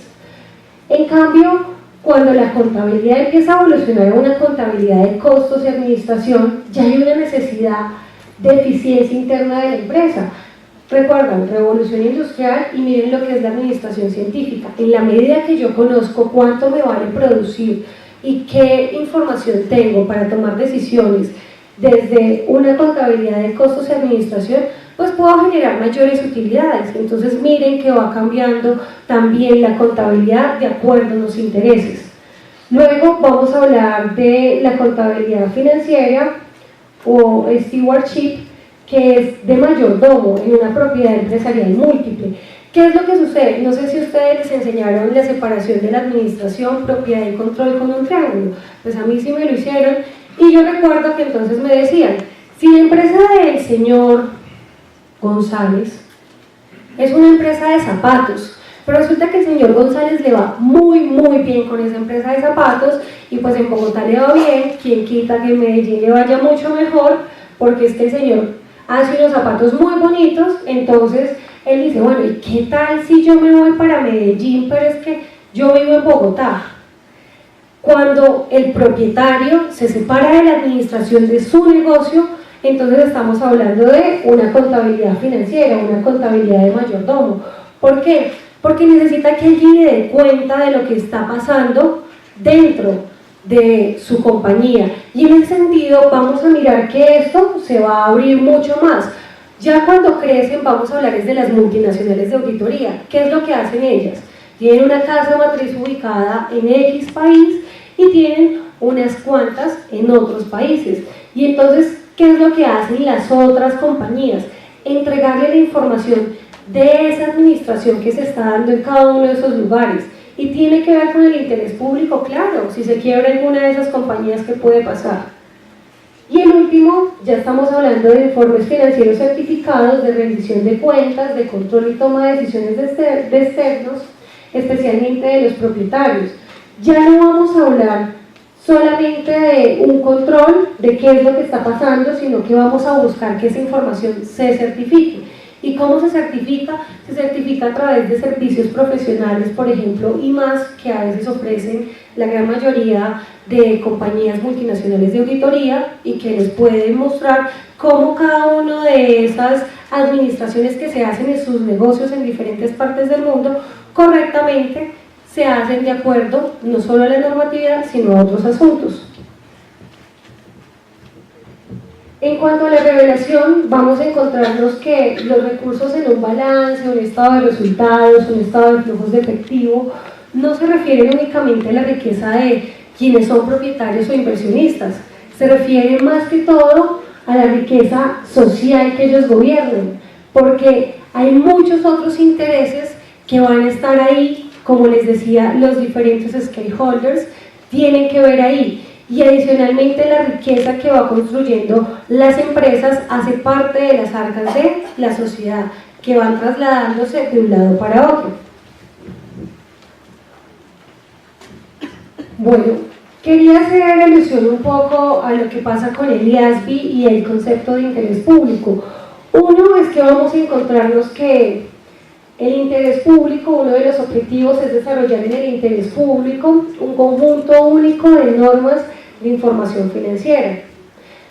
En cambio, cuando la contabilidad empieza a evolucionar a una contabilidad de costos y administración, ya hay una necesidad de eficiencia interna de la empresa. Recuerdan, revolución industrial, y miren lo que es la administración científica. En la medida que yo conozco cuánto me vale producir y qué información tengo para tomar decisiones desde una contabilidad de costos y administración, pues puedo generar mayores utilidades. Entonces miren que va cambiando también la contabilidad de acuerdo a los intereses. Luego vamos a hablar de la contabilidad financiera o stewardship, que es de mayordomo en una propiedad empresarial múltiple. ¿Qué es lo que sucede? No sé si ustedes les enseñaron la separación de la administración, propiedad y control con un triángulo. Pues a mí sí me lo hicieron, y yo recuerdo que entonces me decían, si la empresa del señor González es una empresa de zapatos, pero resulta que el señor González le va muy bien con esa empresa de zapatos, y pues en Bogotá le va bien, quien quita que en Medellín le vaya mucho mejor, porque es que el señor hace unos zapatos muy bonitos. Entonces él dice, bueno, ¿y qué tal si yo me voy para Medellín, pero es que yo vivo en Bogotá? Cuando el propietario se separa de la administración de su negocio, entonces estamos hablando de una contabilidad financiera, una contabilidad de mayordomo. ¿Por qué? Porque necesita que alguien le dé cuenta de lo que está pasando dentro de su compañía. Y en ese sentido vamos a mirar que esto se va a abrir mucho más. Ya cuando crecen vamos a hablar de las multinacionales de auditoría. ¿Qué es lo que hacen ellas? Tienen una casa matriz ubicada en X país y tienen unas cuantas en otros países. Y entonces, ¿qué es lo que hacen las otras compañías? Entregarle la información de esa administración que se está dando en cada uno de esos lugares. Y tiene que ver con el interés público, claro, si se quiebra alguna de esas compañías, ¿qué puede pasar? Y el último, ya estamos hablando de informes financieros certificados, de rendición de cuentas, de control y toma de decisiones de externos, especialmente de los propietarios. Ya no vamos a hablar solamente de un control de qué es lo que está pasando, sino que vamos a buscar que esa información se certifique. ¿Y cómo se certifica? Se certifica a través de servicios profesionales, por ejemplo, y más, que a veces ofrecen la gran mayoría de compañías multinacionales de auditoría, y que les pueden mostrar cómo cada una de esas administraciones que se hacen en sus negocios en diferentes partes del mundo correctamente se hacen de acuerdo no solo a la normatividad, sino a otros asuntos. En cuanto a la revelación, vamos a encontrarnos que los recursos en un balance, un estado de resultados, un estado de flujos de efectivo, no se refieren únicamente a la riqueza de quienes son propietarios o inversionistas, se refieren más que todo a la riqueza social que ellos gobiernan, porque hay muchos otros intereses que van a estar ahí, como les decía, los diferentes stakeholders tienen que ver ahí. Y adicionalmente la riqueza que va construyendo las empresas hace parte de las arcas de la sociedad, que van trasladándose de un lado para otro. Bueno, quería hacer alusión un poco a lo que pasa con el IASB y el concepto de interés público. Uno es que vamos a encontrarnos que el interés público, uno de los objetivos es desarrollar en el interés público un conjunto único de normas de información financiera,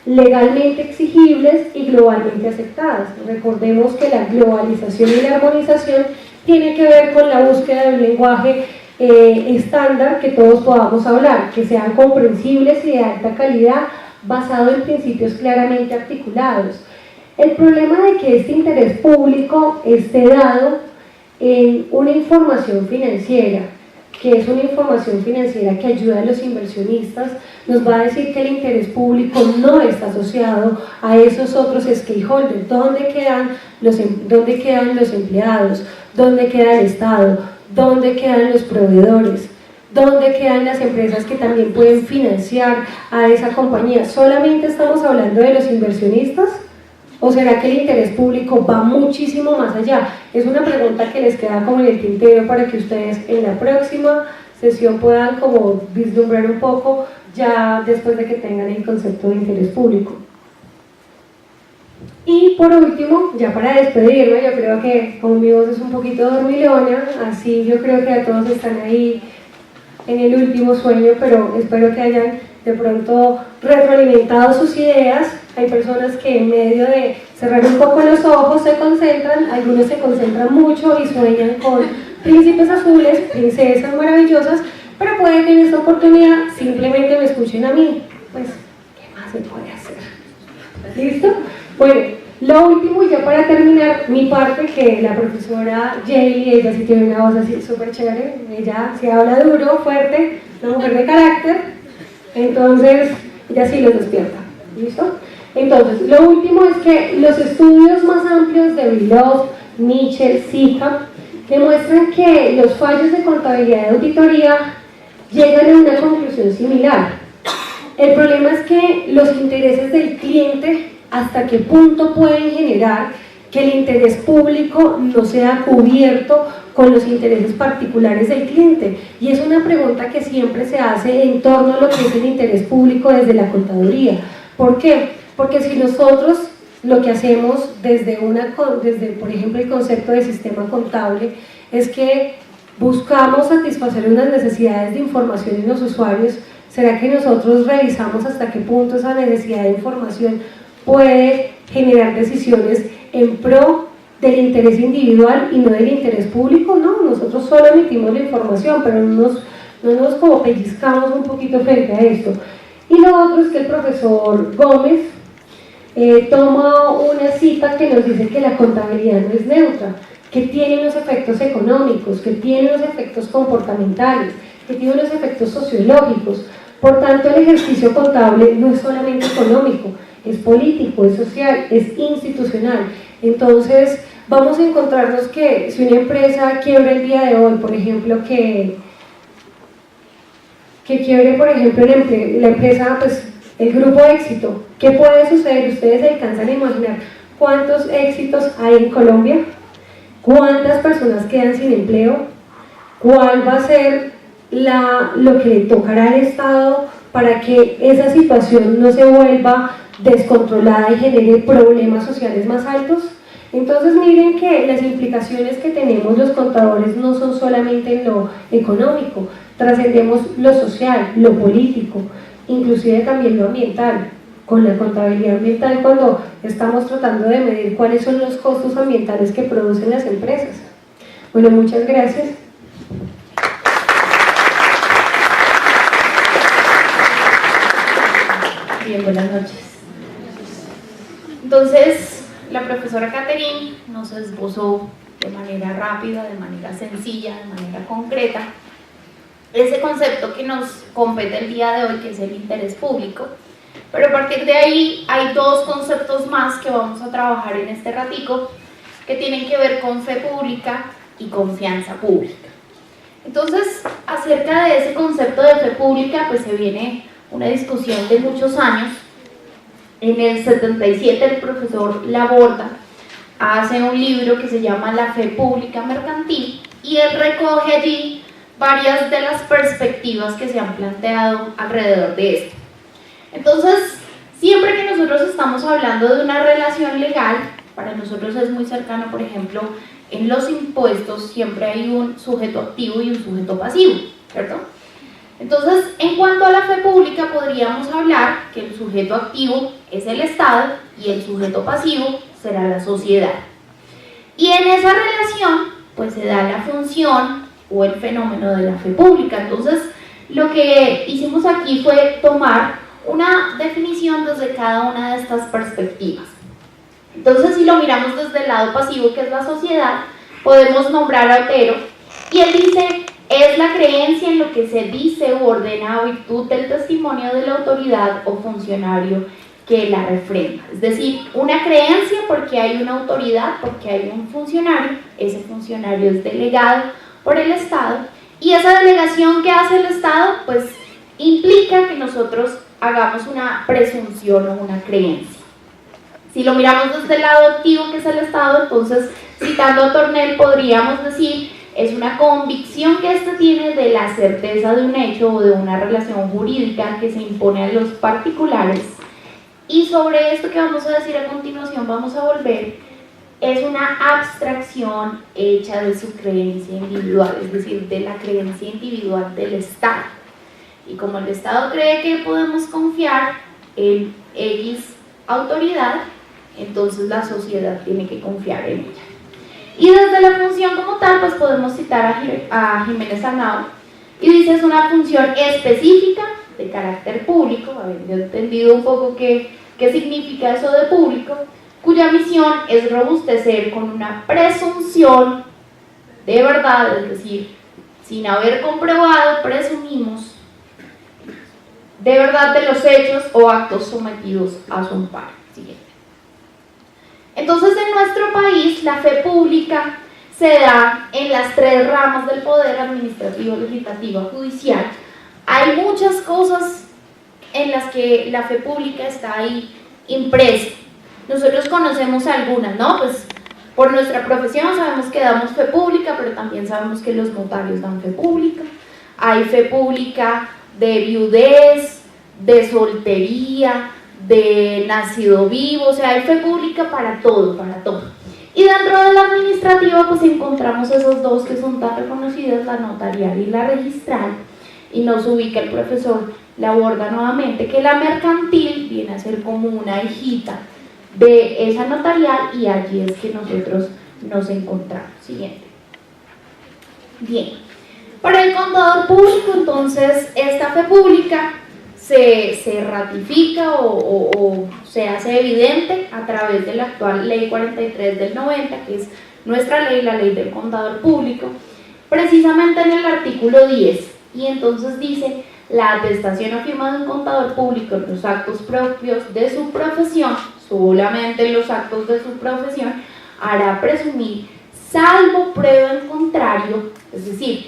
legalmente exigibles y globalmente aceptadas. Recordemos que la globalización y la armonización tiene que ver con la búsqueda de un lenguaje estándar que todos podamos hablar, que sean comprensibles y de alta calidad, basado en principios claramente articulados. El problema de que este interés público esté dado en una información financiera, que es una información financiera que ayuda a los inversionistas, nos va a decir que el interés público no está asociado a esos otros stakeholders. ¿Dónde quedan los empleados? ¿Dónde queda el Estado? ¿Dónde quedan los proveedores? ¿Dónde quedan las empresas que también pueden financiar a esa compañía? ¿Solamente estamos hablando de los inversionistas? ¿O será que el interés público va muchísimo más allá? Es una pregunta que les queda como en el tintero para que ustedes en la próxima sesión puedan como vislumbrar un poco ya después de que tengan el concepto de interés público. Y por último, ya para despedirme, yo creo que como mi voz es un poquito dormilona, así yo creo que a todos están ahí en el último sueño, pero espero que hayan de pronto retroalimentado sus ideas. Hay personas que en medio de cerrar un poco los ojos se concentran, algunos se concentran mucho y sueñan con príncipes azules, princesas maravillosas, pero puede que en esta oportunidad simplemente me escuchen a mí. Pues, ¿qué más se puede hacer? ¿Listo? Bueno, lo último y ya para terminar mi parte, que la profesora Jaylee, ella sí tiene una voz así súper chévere, ella sí habla duro, fuerte, una mujer de carácter, entonces ella sí los despierta. ¿Listo? Entonces, lo último es que los estudios más amplios de Beloff, Mitchell, Zika demuestran que los fallos de contabilidad y auditoría llegan a una conclusión similar. El problema es que los intereses del cliente, hasta qué punto pueden generar que el interés público no sea cubierto con los intereses particulares del cliente. Y es una pregunta que siempre se hace en torno a lo que es el interés público desde la contaduría. ¿Por qué? Porque si nosotros lo que hacemos desde, por ejemplo, el concepto de sistema contable, es que buscamos satisfacer unas necesidades de información en los usuarios, ¿será que nosotros revisamos hasta qué punto esa necesidad de información puede generar decisiones en pro del interés individual y no del interés público? No, nosotros solo emitimos la información, pero no nos como pellizcamos un poquito frente a esto. Y lo otro es que el profesor Gómez toma una cita que nos dice que la contabilidad no es neutra, que tiene unos efectos económicos, que tiene unos efectos comportamentales, que tiene unos efectos sociológicos. Por tanto, el ejercicio contable no es solamente económico, es político, es social, es institucional. Entonces, vamos a encontrarnos que si una empresa quiebra el día de hoy, por ejemplo, que quiebre, por ejemplo, la empresa, pues, el grupo éxito, ¿qué puede suceder? ¿Ustedes alcanzan a imaginar cuántos éxitos hay en Colombia? ¿Cuántas personas quedan sin empleo? ¿Cuál va a ser lo que le tocará al Estado para que esa situación no se vuelva descontrolada y genere problemas sociales más altos? Entonces miren que las implicaciones que tenemos los contadores no son solamente en lo económico, trascendemos lo social, lo político, inclusive también lo ambiental. Con la contabilidad ambiental, cuando estamos tratando de medir cuáles son los costos ambientales que producen las empresas. Bueno, muchas gracias. Bien, buenas noches. Entonces, la profesora Catherine nos esbozó de manera rápida, de manera sencilla, de manera concreta, ese concepto que nos compete el día de hoy, que es el interés público. Pero a partir de ahí hay dos conceptos más que vamos a trabajar en este ratico, que tienen que ver con fe pública y confianza pública. Entonces, acerca de ese concepto de fe pública, pues se viene una discusión de muchos años. En el 77 el profesor Laborda hace un libro que se llama La fe pública mercantil, y él recoge allí varias de las perspectivas que se han planteado alrededor de esto. Entonces, siempre que nosotros estamos hablando de una relación legal, para nosotros es muy cercano, por ejemplo, en los impuestos siempre hay un sujeto activo y un sujeto pasivo, ¿cierto? Entonces, en cuanto a la fe pública, podríamos hablar que el sujeto activo es el Estado y el sujeto pasivo será la sociedad. Y en esa relación, pues se da la función o el fenómeno de la fe pública. Entonces, lo que hicimos aquí fue tomar una definición desde cada una de estas perspectivas. Entonces, si lo miramos desde el lado pasivo, que es la sociedad, podemos nombrar a Otero, y él dice: es la creencia en lo que se dice u ordena a virtud del testimonio de la autoridad o funcionario que la refrenda. Es decir, una creencia porque hay una autoridad, porque hay un funcionario, ese funcionario es delegado por el Estado, y esa delegación que hace el Estado, pues implica que nosotros hagamos una presunción o una creencia. Si lo miramos desde el lado activo, que es el Estado, entonces, citando a Tornel, podríamos decir: es una convicción que éste tiene de la certeza de un hecho o de una relación jurídica que se impone a los particulares. Y sobre esto que vamos a decir a continuación vamos a volver, es una abstracción hecha de su creencia individual, es decir, de la creencia individual del Estado. Y como el Estado cree que podemos confiar en X autoridad, entonces la sociedad tiene que confiar en ella. Y desde la función como tal, pues podemos citar a Jiménez Arnau, y dice: es una función específica de carácter público, habiendo entendido un poco qué significa eso de público, cuya misión es robustecer con una presunción de verdad, es decir, sin haber comprobado, presumimos de verdad de los hechos o actos sometidos a su amparo. Siguiente. Entonces, en nuestro país, la fe pública se da en las tres ramas del poder: administrativo, legislativo, judicial. Hay muchas cosas en las que la fe pública está ahí impresa. Nosotros conocemos algunas, ¿no? Pues por nuestra profesión sabemos que damos fe pública, pero también sabemos que los notarios dan fe pública. Hay fe pública de viudez, de soltería, de nacido vivo, o sea, hay fe pública para todo, para todo. Y dentro de la administrativa, pues encontramos esos dos que son tan reconocidas, la notarial y la registral, y nos ubica el profesor Laborda nuevamente, que la mercantil viene a ser como una hijita de esa notarial, y allí es que nosotros nos encontramos. Siguiente. Bien. Para el contador público, entonces, esta fe pública se ratifica o se hace evidente a través de la actual Ley 43 del 90, que es nuestra ley, la ley del contador público, precisamente en el artículo 10, y entonces dice: la atestación o firma de un contador público en los actos propios de su profesión, solamente en los actos de su profesión, hará presumir, salvo prueba en contrario, es decir,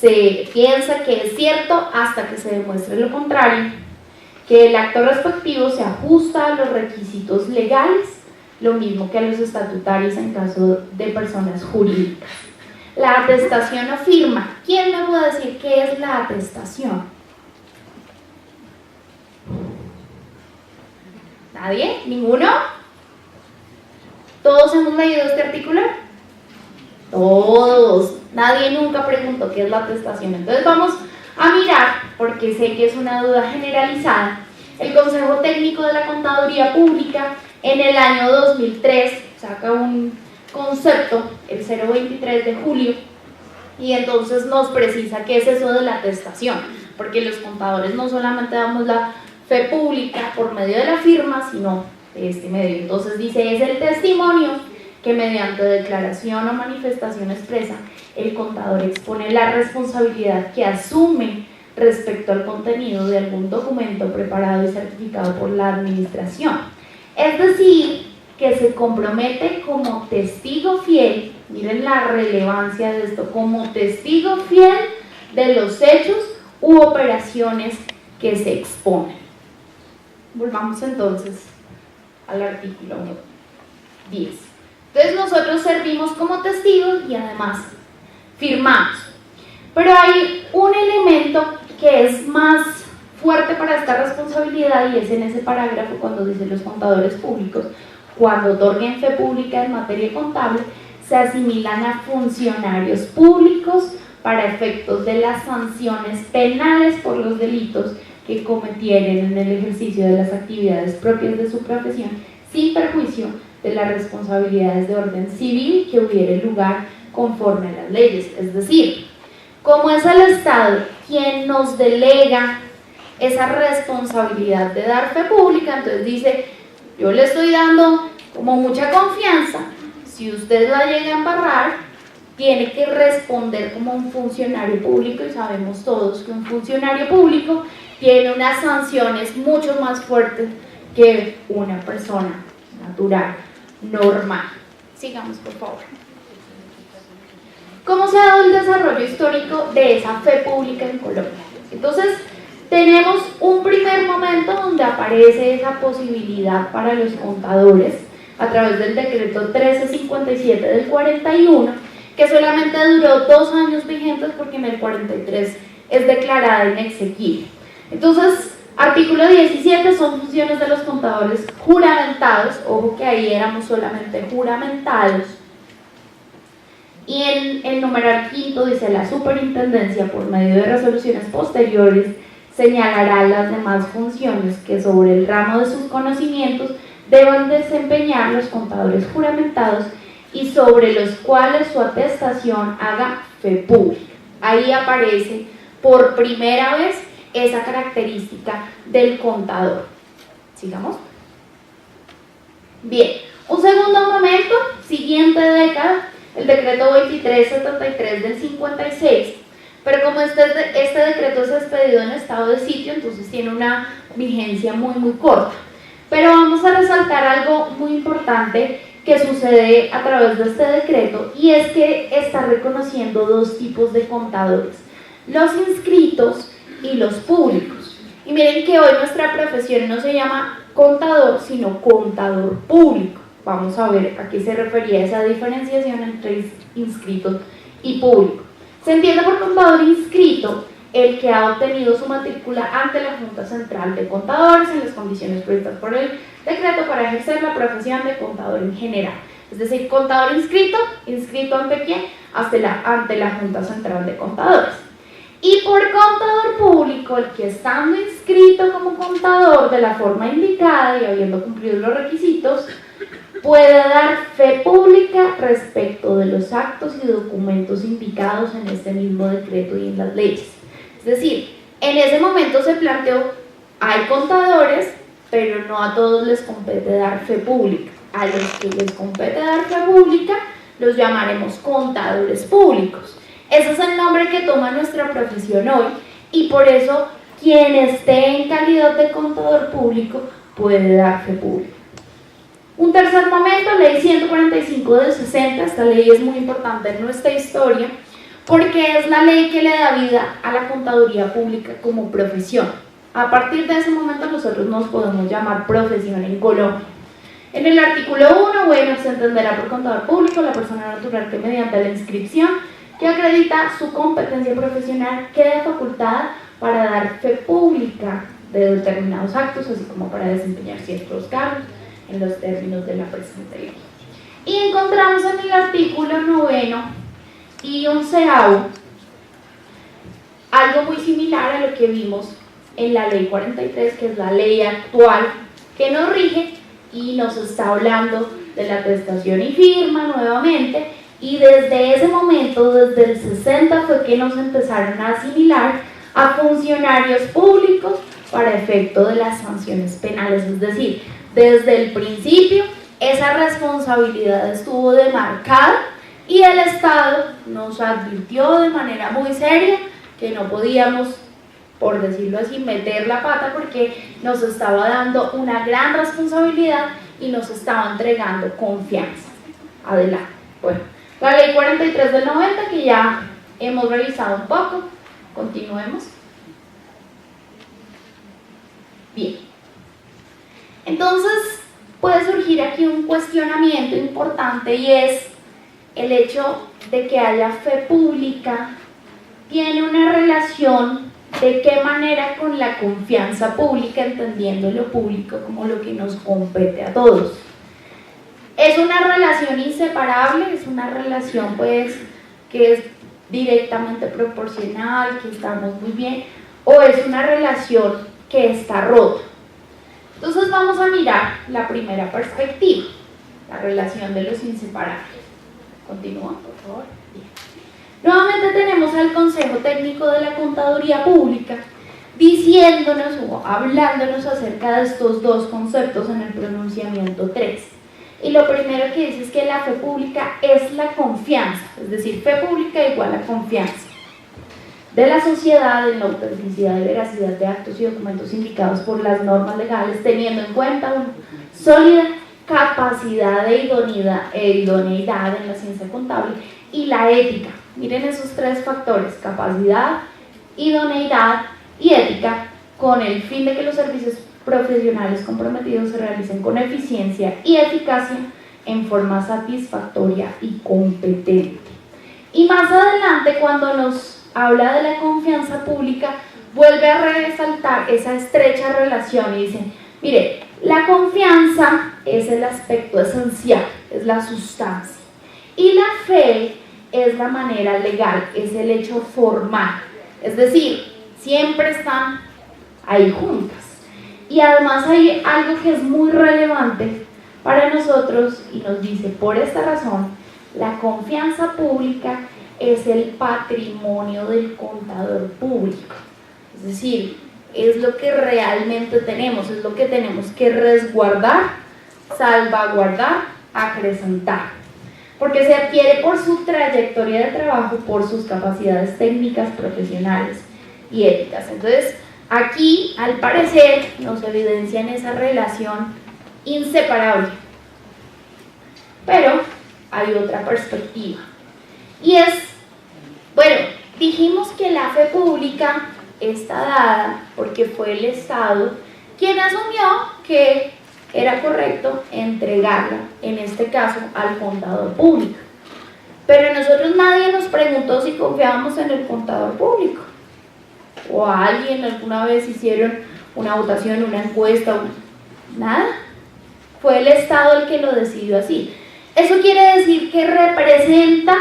se piensa que es cierto hasta que se demuestre lo contrario, que el acto respectivo se ajusta a los requisitos legales, lo mismo que a los estatutarios en caso de personas jurídicas. La atestación o firma. ¿Quién me puede decir qué es la atestación? ¿Nadie? ¿Ninguno? ¿Todos hemos leído este artículo? Todos. Nadie nunca preguntó qué es la atestación. Entonces vamos a mirar, porque sé que es una duda generalizada. El Consejo Técnico de la Contaduría Pública en el año 2003 saca un concepto, el 023 de julio, y entonces nos precisa qué es eso de la atestación, porque los contadores no solamente damos la fe pública por medio de la firma, sino de este medio. Entonces dice, es el testimonio que mediante declaración o manifestación expresa, el contador expone la responsabilidad que asume respecto al contenido de algún documento preparado y certificado por la administración. Es decir, que se compromete como testigo fiel, miren la relevancia de esto, como testigo fiel de los hechos u operaciones que se exponen. Volvamos entonces al artículo 10. Entonces nosotros servimos como testigos y además firmamos. Pero hay un elemento que es más fuerte para esta responsabilidad y es en ese parágrafo cuando dice los contadores públicos, cuando otorguen fe pública en materia contable, se asimilan a funcionarios públicos para efectos de las sanciones penales por los delitos que cometieren en el ejercicio de las actividades propias de su profesión, sin perjuicio de las responsabilidades de orden civil que hubiere lugar conforme a las leyes. Es decir, como es el Estado quien nos delega esa responsabilidad de dar fe pública, entonces dice, yo le estoy dando como mucha confianza, si usted la llega a embarrar, tiene que responder como un funcionario público, y sabemos todos que un funcionario público tiene unas sanciones mucho más fuertes que una persona natural, normal. Sigamos, por favor. ¿Cómo se ha dado el desarrollo histórico de esa fe pública en Colombia? Entonces, tenemos un primer momento donde aparece esa posibilidad para los contadores a través del decreto 1357 del 41, que solamente duró 2 años vigentes porque en el 43 es declarada inexequible. Entonces, artículo 17 son funciones de los contadores juramentados, ojo que ahí éramos solamente juramentados, y en el numeral quinto dice, la superintendencia por medio de resoluciones posteriores señalará las demás funciones que sobre el ramo de sus conocimientos deban desempeñar los contadores juramentados y sobre los cuales su atestación haga fe pública. Ahí aparece por primera vez esa característica del contador. Sigamos. Bien, un segundo momento, siguiente década, el decreto 2373 del 56, pero como este decreto es expedido en estado de sitio, entonces tiene una vigencia muy corta. Pero vamos a resaltar algo muy importante que sucede a través de este decreto, y es que está reconociendo 2 tipos de contadores, los inscritos y los públicos. Y miren que hoy nuestra profesión no se llama contador, sino contador público. Vamos a ver a qué se refería esa diferenciación entre inscritos y público. Se entiende por contador inscrito el que ha obtenido su matrícula ante la Junta Central de Contadores en las condiciones previstas por el decreto para ejercer la profesión de contador en general. Es decir, contador inscrito ante quién, ante la Junta Central de Contadores. Y por contador público, el que estando inscrito como contador de la forma indicada y habiendo cumplido los requisitos, puede dar fe pública respecto de los actos y documentos indicados en este mismo decreto y en las leyes. Es decir, en ese momento se planteó, hay contadores, pero no a todos les compete dar fe pública. A los que les compete dar fe pública, los llamaremos contadores públicos. Ese es el nombre que toma nuestra profesión hoy, y por eso quien esté en calidad de contador público puede dar fe pública. Un tercer momento, ley 145 del 60, esta ley es muy importante en nuestra historia, porque es la ley que le da vida a la contaduría pública como profesión. A partir de ese momento nosotros nos podemos llamar profesión en Colombia. En el artículo 1, bueno, se entenderá por contador público la persona natural que mediante la inscripción que acredita su competencia profesional queda facultada para dar fe pública de determinados actos, así como para desempeñar ciertos cargos en los términos de la presente ley. Y encontramos en el artículo 9 y 11º algo muy similar a lo que vimos en la ley 43, que es la ley actual que nos rige y nos está hablando de la atestación y firma nuevamente, y desde ese momento, desde el 60, fue que nos empezaron a asimilar a funcionarios públicos para efecto de las sanciones penales. Es decir, desde el principio esa responsabilidad estuvo demarcada y el Estado nos advirtió de manera muy seria que no podíamos, por decirlo así, meter la pata porque nos estaba dando una gran responsabilidad y nos estaba entregando confianza. Adelante. Bueno, la ley 43 del 90 que ya hemos revisado un poco, continuemos. Bien. Entonces puede surgir aquí un cuestionamiento importante y es el hecho de que haya fe pública tiene una relación de qué manera con la confianza pública, entendiendo lo público como lo que nos compete a todos. Es una relación inseparable, es una relación pues que es directamente proporcional, que estamos muy bien, o es una relación que está rota. Entonces vamos a mirar la primera perspectiva, la relación de los inseparables. Continúa, por favor. Bien. Nuevamente tenemos al Consejo Técnico de la Contaduría Pública diciéndonos o hablándonos acerca de estos dos conceptos en el pronunciamiento 3. Y lo primero que dice es que la fe pública es la confianza, es decir, fe pública igual a confianza de la sociedad en la autenticidad y veracidad de actos y documentos indicados por las normas legales, teniendo en cuenta una sólida capacidad de idoneidad en la ciencia contable y la ética. Miren esos tres factores: capacidad, idoneidad y ética, con el fin de que los servicios profesionales comprometidos se realicen con eficiencia y eficacia en forma satisfactoria y competente. Y más adelante, cuando nos habla de la confianza pública, vuelve a resaltar esa estrecha relación y dice, mire, la confianza es el aspecto esencial, es la sustancia, y la fe es la manera legal, es el hecho formal, es decir, siempre están ahí juntas. Y además hay algo que es muy relevante para nosotros y nos dice, por esta razón, la confianza pública es el patrimonio del contador público. Es decir, es lo que realmente tenemos, es lo que tenemos que resguardar, salvaguardar, acrecentar. Porque se adquiere por su trayectoria de trabajo, por sus capacidades técnicas, profesionales y éticas. Entonces, aquí, al parecer, nos evidencian esa relación inseparable. Pero hay otra perspectiva. Y es, bueno, dijimos que la fe pública está dada porque fue el Estado quien asumió que era correcto entregarla, en este caso, al contador público. Pero nosotros nadie nos preguntó si confiábamos en el contador público. O a alguien alguna vez hicieron una votación, una encuesta, nada. Fue el Estado el que lo decidió así. ¿Eso quiere decir que representa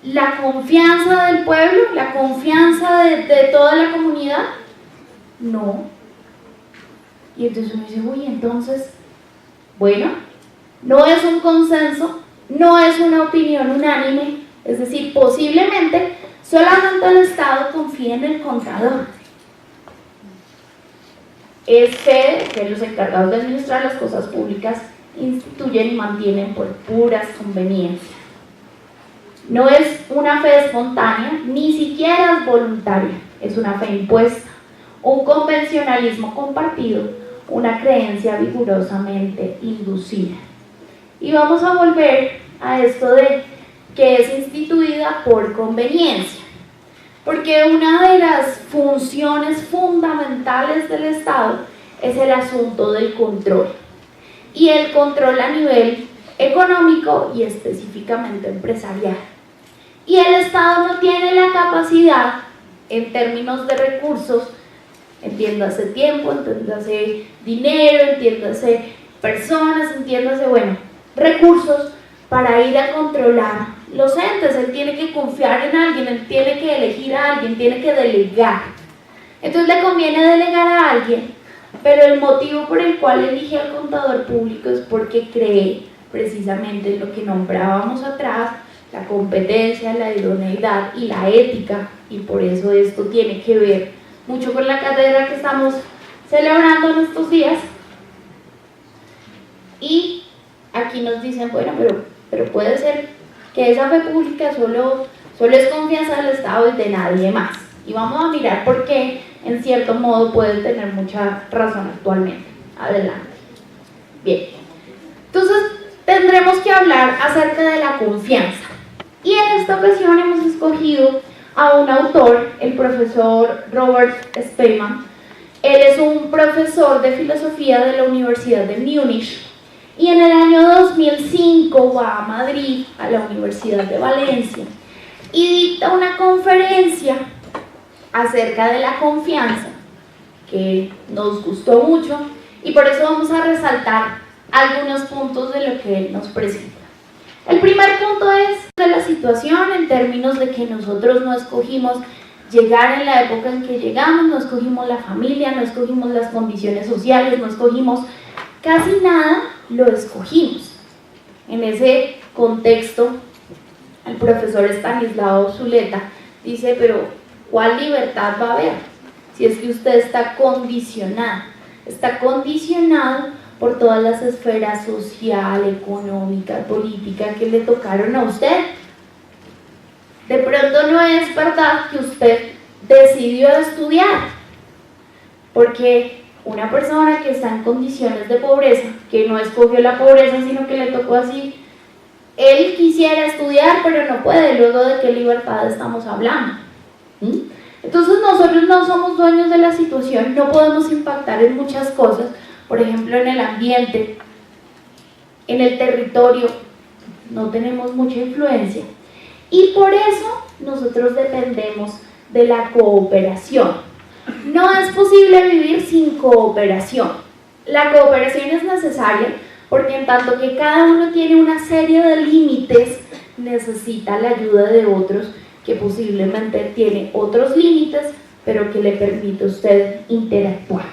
la confianza del pueblo, la confianza de toda la comunidad? No. Y entonces uno dice, uy, entonces, bueno, no es un consenso, no es una opinión unánime, es decir, posiblemente solamente el Estado confía en el contador. Es fe que los encargados de administrar las cosas públicas instituyen y mantienen por puras conveniencias. No es una fe espontánea, ni siquiera es voluntaria, es una fe impuesta, un convencionalismo compartido, una creencia vigorosamente inducida. Y vamos a volver a esto de que es instituida por conveniencia, porque una de las funciones fundamentales del Estado es el asunto del control, y el control a nivel económico y específicamente empresarial. Y el Estado no tiene la capacidad, en términos de recursos, entiéndase tiempo, entiéndase dinero, entiéndase personas, entiéndase, bueno, recursos para ir a controlar los entes. Él tiene que confiar en alguien, él tiene que elegir a alguien, tiene que delegar. Entonces le conviene delegar a alguien, pero el motivo por el cual elige al contador público es porque cree precisamente en lo que nombrábamos atrás, la competencia, la idoneidad y la ética, y por eso esto tiene que ver mucho con la cátedra que estamos celebrando en estos días. Y aquí nos dicen, bueno, pero puede ser que esa fe pública solo es confianza del Estado y de nadie más. Y vamos a mirar por qué, en cierto modo, puede tener mucha razón actualmente. Adelante. Bien. Entonces, tendremos que hablar acerca de la confianza. Y en esta ocasión hemos escogido a un autor, el profesor Robert Spemann. Él es un profesor de filosofía de la Universidad de Múnich. Y en el año 2005 va a Madrid, a la Universidad de Valencia, y dicta una conferencia acerca de la confianza, que nos gustó mucho, y por eso vamos a resaltar algunos puntos de lo que él nos presenta. El primer punto es de la situación en términos de que nosotros no escogimos llegar en la época en que llegamos, no escogimos la familia, no escogimos las condiciones sociales, no escogimos casi nada, lo escogimos. En ese contexto, el profesor Stanislao Zuleta dice, pero ¿cuál libertad va a haber? Si es que usted está condicionado por todas las esferas social, económica, política que le tocaron a usted. De pronto no es verdad que usted decidió estudiar, porque una persona que está en condiciones de pobreza, que no escogió la pobreza, sino que le tocó así, él quisiera estudiar, pero no puede. Luego, ¿de qué libertad estamos hablando? Entonces nosotros no somos dueños de la situación, no podemos impactar en muchas cosas, por ejemplo en el ambiente, en el territorio, no tenemos mucha influencia, y por eso nosotros dependemos de la cooperación. No es posible vivir sin cooperación. La cooperación es necesaria porque en tanto que cada uno tiene una serie de límites, necesita la ayuda de otros que posiblemente tiene otros límites, pero que le permite a usted interactuar.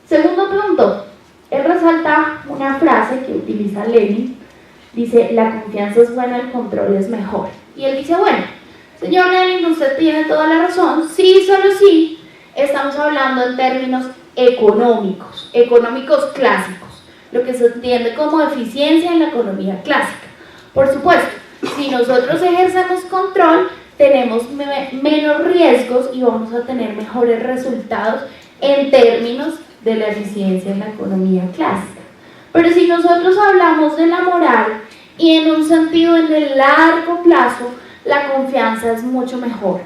Segundo punto, él resalta una frase que utiliza Lenin, dice, la confianza es buena, el control es mejor. Y él dice, bueno, señor Lenin, usted tiene toda la razón, sí, solo sí, estamos hablando en términos económicos clásicos, lo que se entiende como eficiencia en la economía clásica. Por supuesto, si nosotros ejercemos control, tenemos menos riesgos y vamos a tener mejores resultados en términos de la eficiencia en la economía clásica. Pero si nosotros hablamos de la moral y en un sentido en el largo plazo, la confianza es mucho mejor,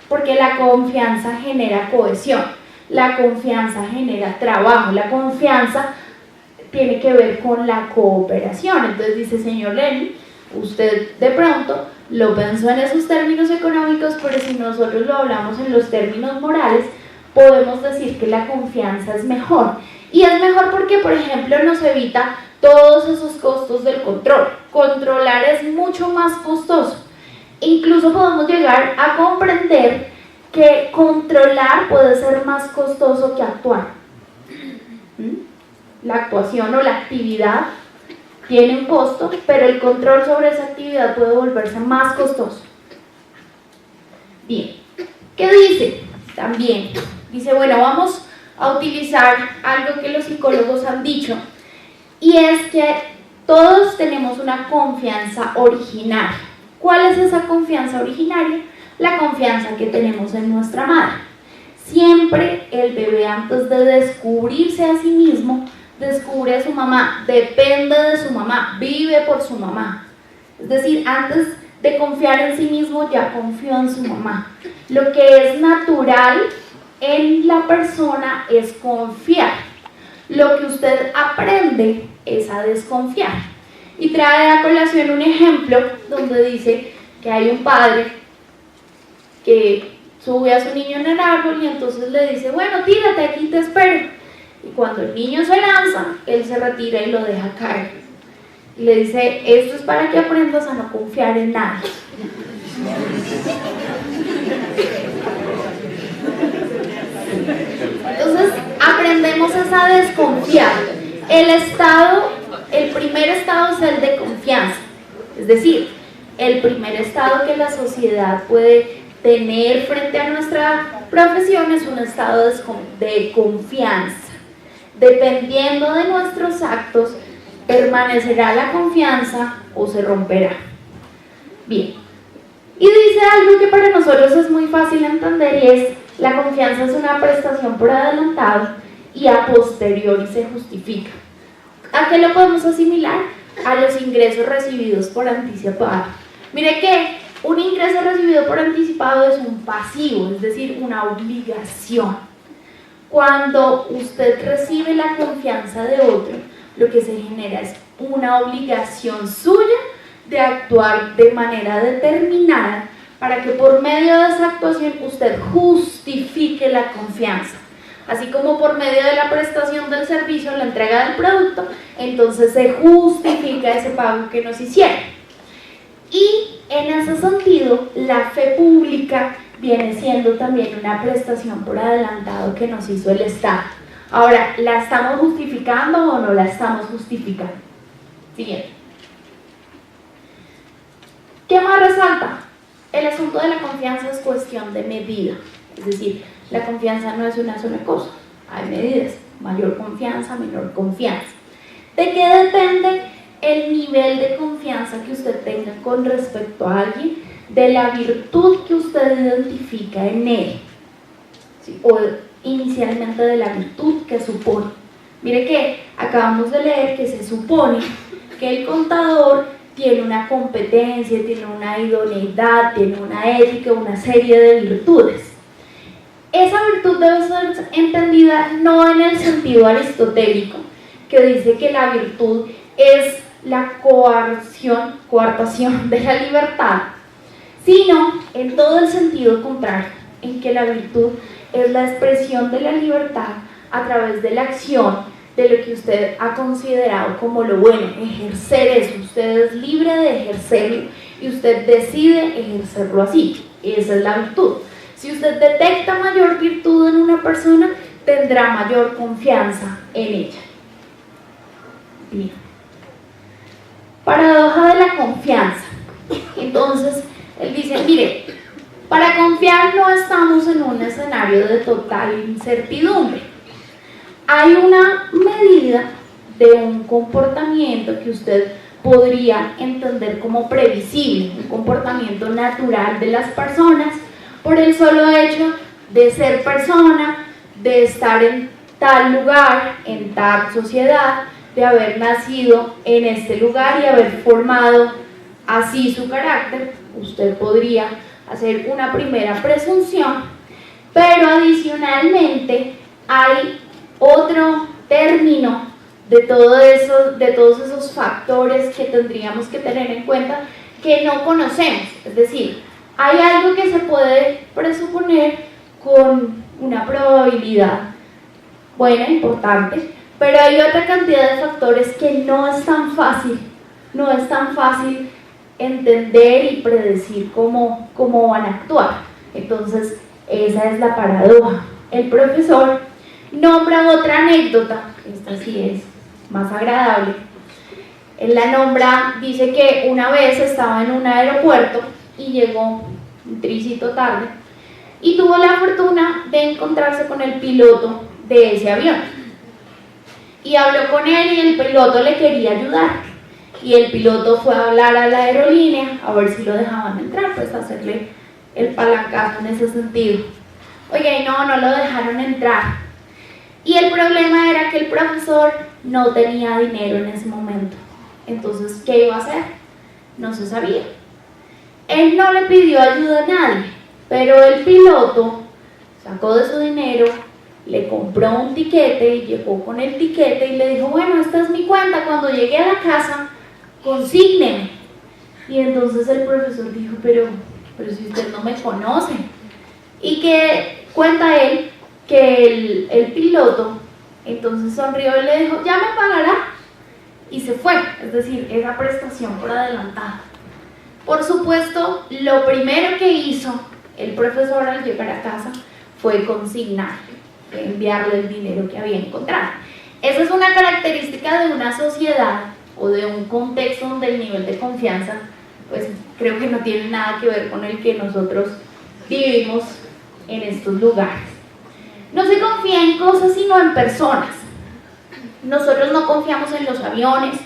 porque la confianza genera cohesión, la confianza genera trabajo, la confianza tiene que ver con la cooperación. Entonces dice, señor Lenin, usted de pronto lo pensó en esos términos económicos, pero si nosotros lo hablamos en los términos morales, podemos decir que la confianza es mejor. Y es mejor porque, por ejemplo, nos evita todos esos costos del control. Controlar es mucho más costoso. Incluso podemos llegar a comprender que controlar puede ser más costoso que actuar. La actuación o la actividad tiene un costo, pero el control sobre esa actividad puede volverse más costoso. Bien, ¿qué dice? También dice, bueno, vamos a utilizar algo que los psicólogos han dicho, y es que todos tenemos una confianza originaria. ¿Cuál es esa confianza originaria? La confianza que tenemos en nuestra madre. Siempre el bebé, antes de descubrirse a sí mismo, descubre a su mamá, depende de su mamá, vive por su mamá. Es decir, antes de confiar en sí mismo, ya confió en su mamá. Lo que es natural en la persona es confiar. Lo que usted aprende es a desconfiar. Y trae a colación un ejemplo donde dice que hay un padre que sube a su niño en el árbol y entonces le dice, bueno, tírate, aquí te espero. Y cuando el niño se lanza, él se retira y lo deja caer. Y le dice, esto es para que aprendas a no confiar en nadie. Entonces, aprendemos a desconfiar. El primer estado es el de confianza. Es decir, el primer estado que la sociedad puede tener frente a nuestra profesión es un estado de confianza. Dependiendo de nuestros actos, permanecerá la confianza o se romperá. Bien, y dice algo que para nosotros es muy fácil entender y es: la confianza es una prestación por adelantado y a posteriori se justifica. ¿A qué lo podemos asimilar? A los ingresos recibidos por anticipado. Mire que un ingreso recibido por anticipado es un pasivo, es decir, una obligación. Cuando usted recibe la confianza de otro, lo que se genera es una obligación suya de actuar de manera determinada para que por medio de esa actuación usted justifique la confianza. Así como por medio de la prestación del servicio, la entrega del producto, entonces se justifica ese pago que nos hicieron. Y en ese sentido, la fe pública viene siendo también una prestación por adelantado que nos hizo el Estado. Ahora, ¿la estamos justificando o no la estamos justificando? Siguiente. ¿Qué más resalta? El asunto de la confianza es cuestión de medida. Es decir, la confianza no es una sola cosa. Hay medidas. Mayor confianza, menor confianza. ¿De qué depende el nivel de confianza que usted tenga con respecto a alguien? De la virtud que usted identifica en él, ¿sí? O inicialmente de la virtud que supone. Mire que acabamos de leer que se supone que el contador tiene una competencia, tiene una idoneidad, tiene una ética, una serie de virtudes. Esa virtud debe ser entendida no en el sentido aristotélico, que dice que la virtud es la coartación de la libertad, sino en todo el sentido contrario, en que la virtud es la expresión de la libertad a través de la acción de lo que usted ha considerado como lo bueno, ejercer eso. Usted es libre de ejercerlo y usted decide ejercerlo así. Esa es la virtud. Si usted detecta mayor virtud en una persona, tendrá mayor confianza en ella. Bien. Paradoja de la confianza. Entonces, él dice, mire, para confiar no estamos en un escenario de total incertidumbre. Hay una medida de un comportamiento que usted podría entender como previsible, un comportamiento natural de las personas por el solo hecho de ser persona, de estar en tal lugar, en tal sociedad, de haber nacido en este lugar y haber formado así su carácter. Usted podría hacer una primera presunción, pero adicionalmente hay otro término de todos esos factores que tendríamos que tener en cuenta que no conocemos. Es decir, hay algo que se puede presuponer con una probabilidad buena, importante, pero hay otra cantidad de factores que no es tan fácil entender y predecir cómo van a actuar. Entonces, esa es la paradoja. El profesor nombra otra anécdota, esta sí es más agradable. Él la nombra, dice que una vez estaba en un aeropuerto y llegó un tricito tarde y tuvo la fortuna de encontrarse con el piloto de ese avión. Y habló con él y el piloto le quería ayudar. Y el piloto fue a hablar a la aerolínea a ver si lo dejaban entrar, pues hacerle el palancazo en ese sentido. Oye, no lo dejaron entrar. Y el problema era que el profesor no tenía dinero en ese momento. Entonces, ¿qué iba a hacer? No se sabía. Él no le pidió ayuda a nadie, pero el piloto sacó de su dinero, le compró un tiquete y llegó con el tiquete y le dijo, bueno, esta es mi cuenta, cuando llegue a la casa, consígneme. Y entonces el profesor dijo, pero si usted no me conoce. Y que cuenta él que el piloto entonces sonrió y le dijo, ya me pagará. Y se fue, es decir, esa prestación por adelantado. Por supuesto, lo primero que hizo el profesor al llegar a casa fue consignar, enviarle el dinero que había encontrado. Esa es una característica de una sociedad o de un contexto donde el nivel de confianza, pues creo que no tiene nada que ver con el que nosotros vivimos en estos lugares. No se confía en cosas sino en personas. Nosotros no confiamos en los aviones,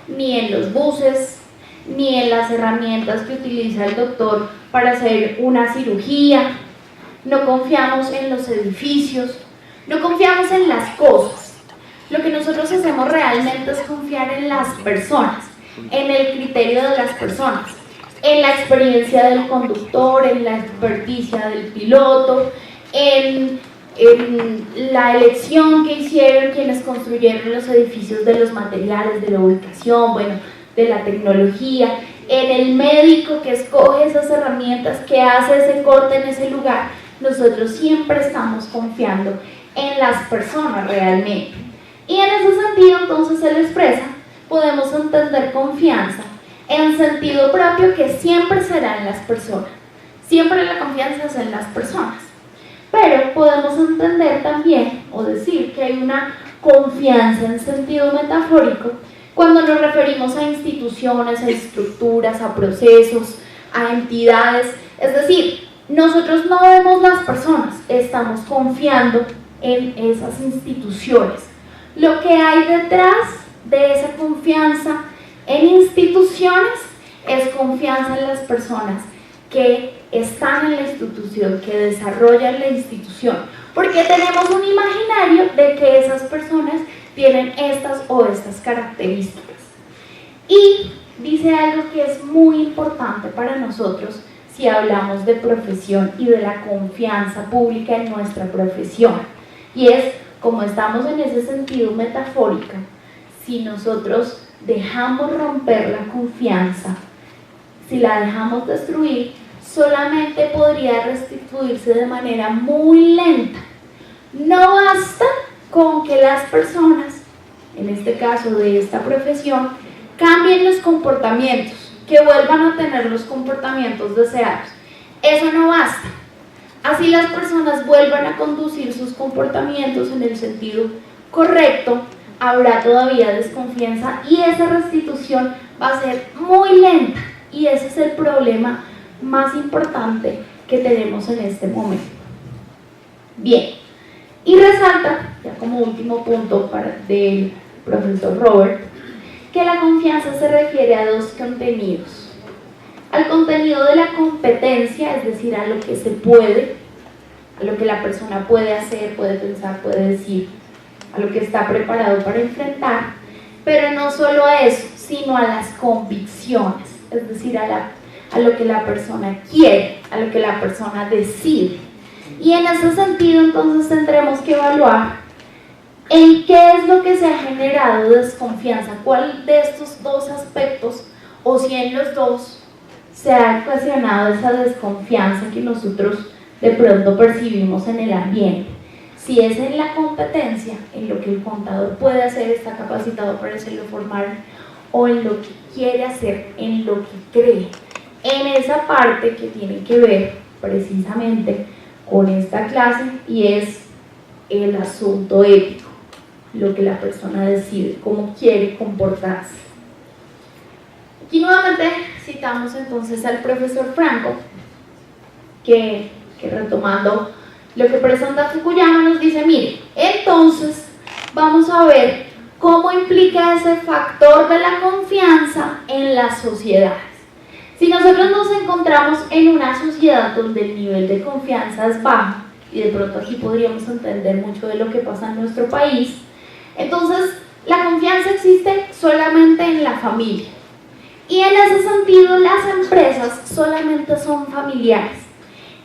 ni en los buses, ni en las herramientas que utiliza el doctor para hacer una cirugía. No confiamos en los edificios, no confiamos en las cosas. Lo que nosotros hacemos realmente es confiar en las personas, en el criterio de las personas, en la experiencia del conductor, en la experticia del piloto, en la elección que hicieron quienes construyeron los edificios, de los materiales, de la ubicación, bueno, de la tecnología, en el médico que escoge esas herramientas, que hace ese corte en ese lugar. Nosotros siempre estamos confiando en las personas realmente. Y en ese sentido, entonces, se le expresa, podemos entender confianza en sentido propio, que siempre será en las personas. Siempre la confianza es en las personas. Pero podemos entender también, o decir, que hay una confianza en sentido metafórico cuando nos referimos a instituciones, a estructuras, a procesos, a entidades. Es decir, nosotros no vemos las personas, estamos confiando en esas instituciones. Lo que hay detrás de esa confianza en instituciones es confianza en las personas que están en la institución, que desarrollan la institución, porque tenemos un imaginario de que esas personas tienen estas o estas características. Y dice algo que es muy importante para nosotros si hablamos de profesión y de la confianza pública en nuestra profesión, y es, como estamos en ese sentido metafórico, si nosotros dejamos romper la confianza, si la dejamos destruir, solamente podría restituirse de manera muy lenta. No basta con que las personas, en este caso de esta profesión, cambien los comportamientos, que vuelvan a tener los comportamientos deseados. Eso no basta. Así las personas vuelvan a conducir sus comportamientos en el sentido correcto, habrá todavía desconfianza y esa restitución va a ser muy lenta, y ese es el problema más importante que tenemos en este momento. Bien, y resalta, ya como último punto del profesor Robert, que la confianza se refiere a dos contenidos: al contenido de la competencia, es decir, a lo que se puede, a lo que la persona puede hacer, puede pensar, puede decir, a lo que está preparado para enfrentar, pero no solo a eso, sino a las convicciones, es decir, a lo que la persona quiere, a lo que la persona decide. Y en ese sentido, entonces, tendremos que evaluar en qué es lo que se ha generado desconfianza, cuál de estos dos aspectos, o si en los dos se ha ocasionado esa desconfianza que nosotros de pronto percibimos en el ambiente. Si es en la competencia, en lo que el contador puede hacer, está capacitado para hacerlo formal, o en lo que quiere hacer, en lo que cree, en esa parte que tiene que ver precisamente con esta clase, y es el asunto ético, lo que la persona decide, cómo quiere comportarse. Aquí nuevamente citamos entonces al profesor Franco, que retomando lo que presenta Fukuyama nos dice, mire, entonces vamos a ver cómo implica ese factor de la confianza en las sociedades. Si nosotros nos encontramos en una sociedad donde el nivel de confianza es bajo, y de pronto aquí podríamos entender mucho de lo que pasa en nuestro país, entonces la confianza existe solamente en la familia. Y en ese sentido las empresas solamente son familiares.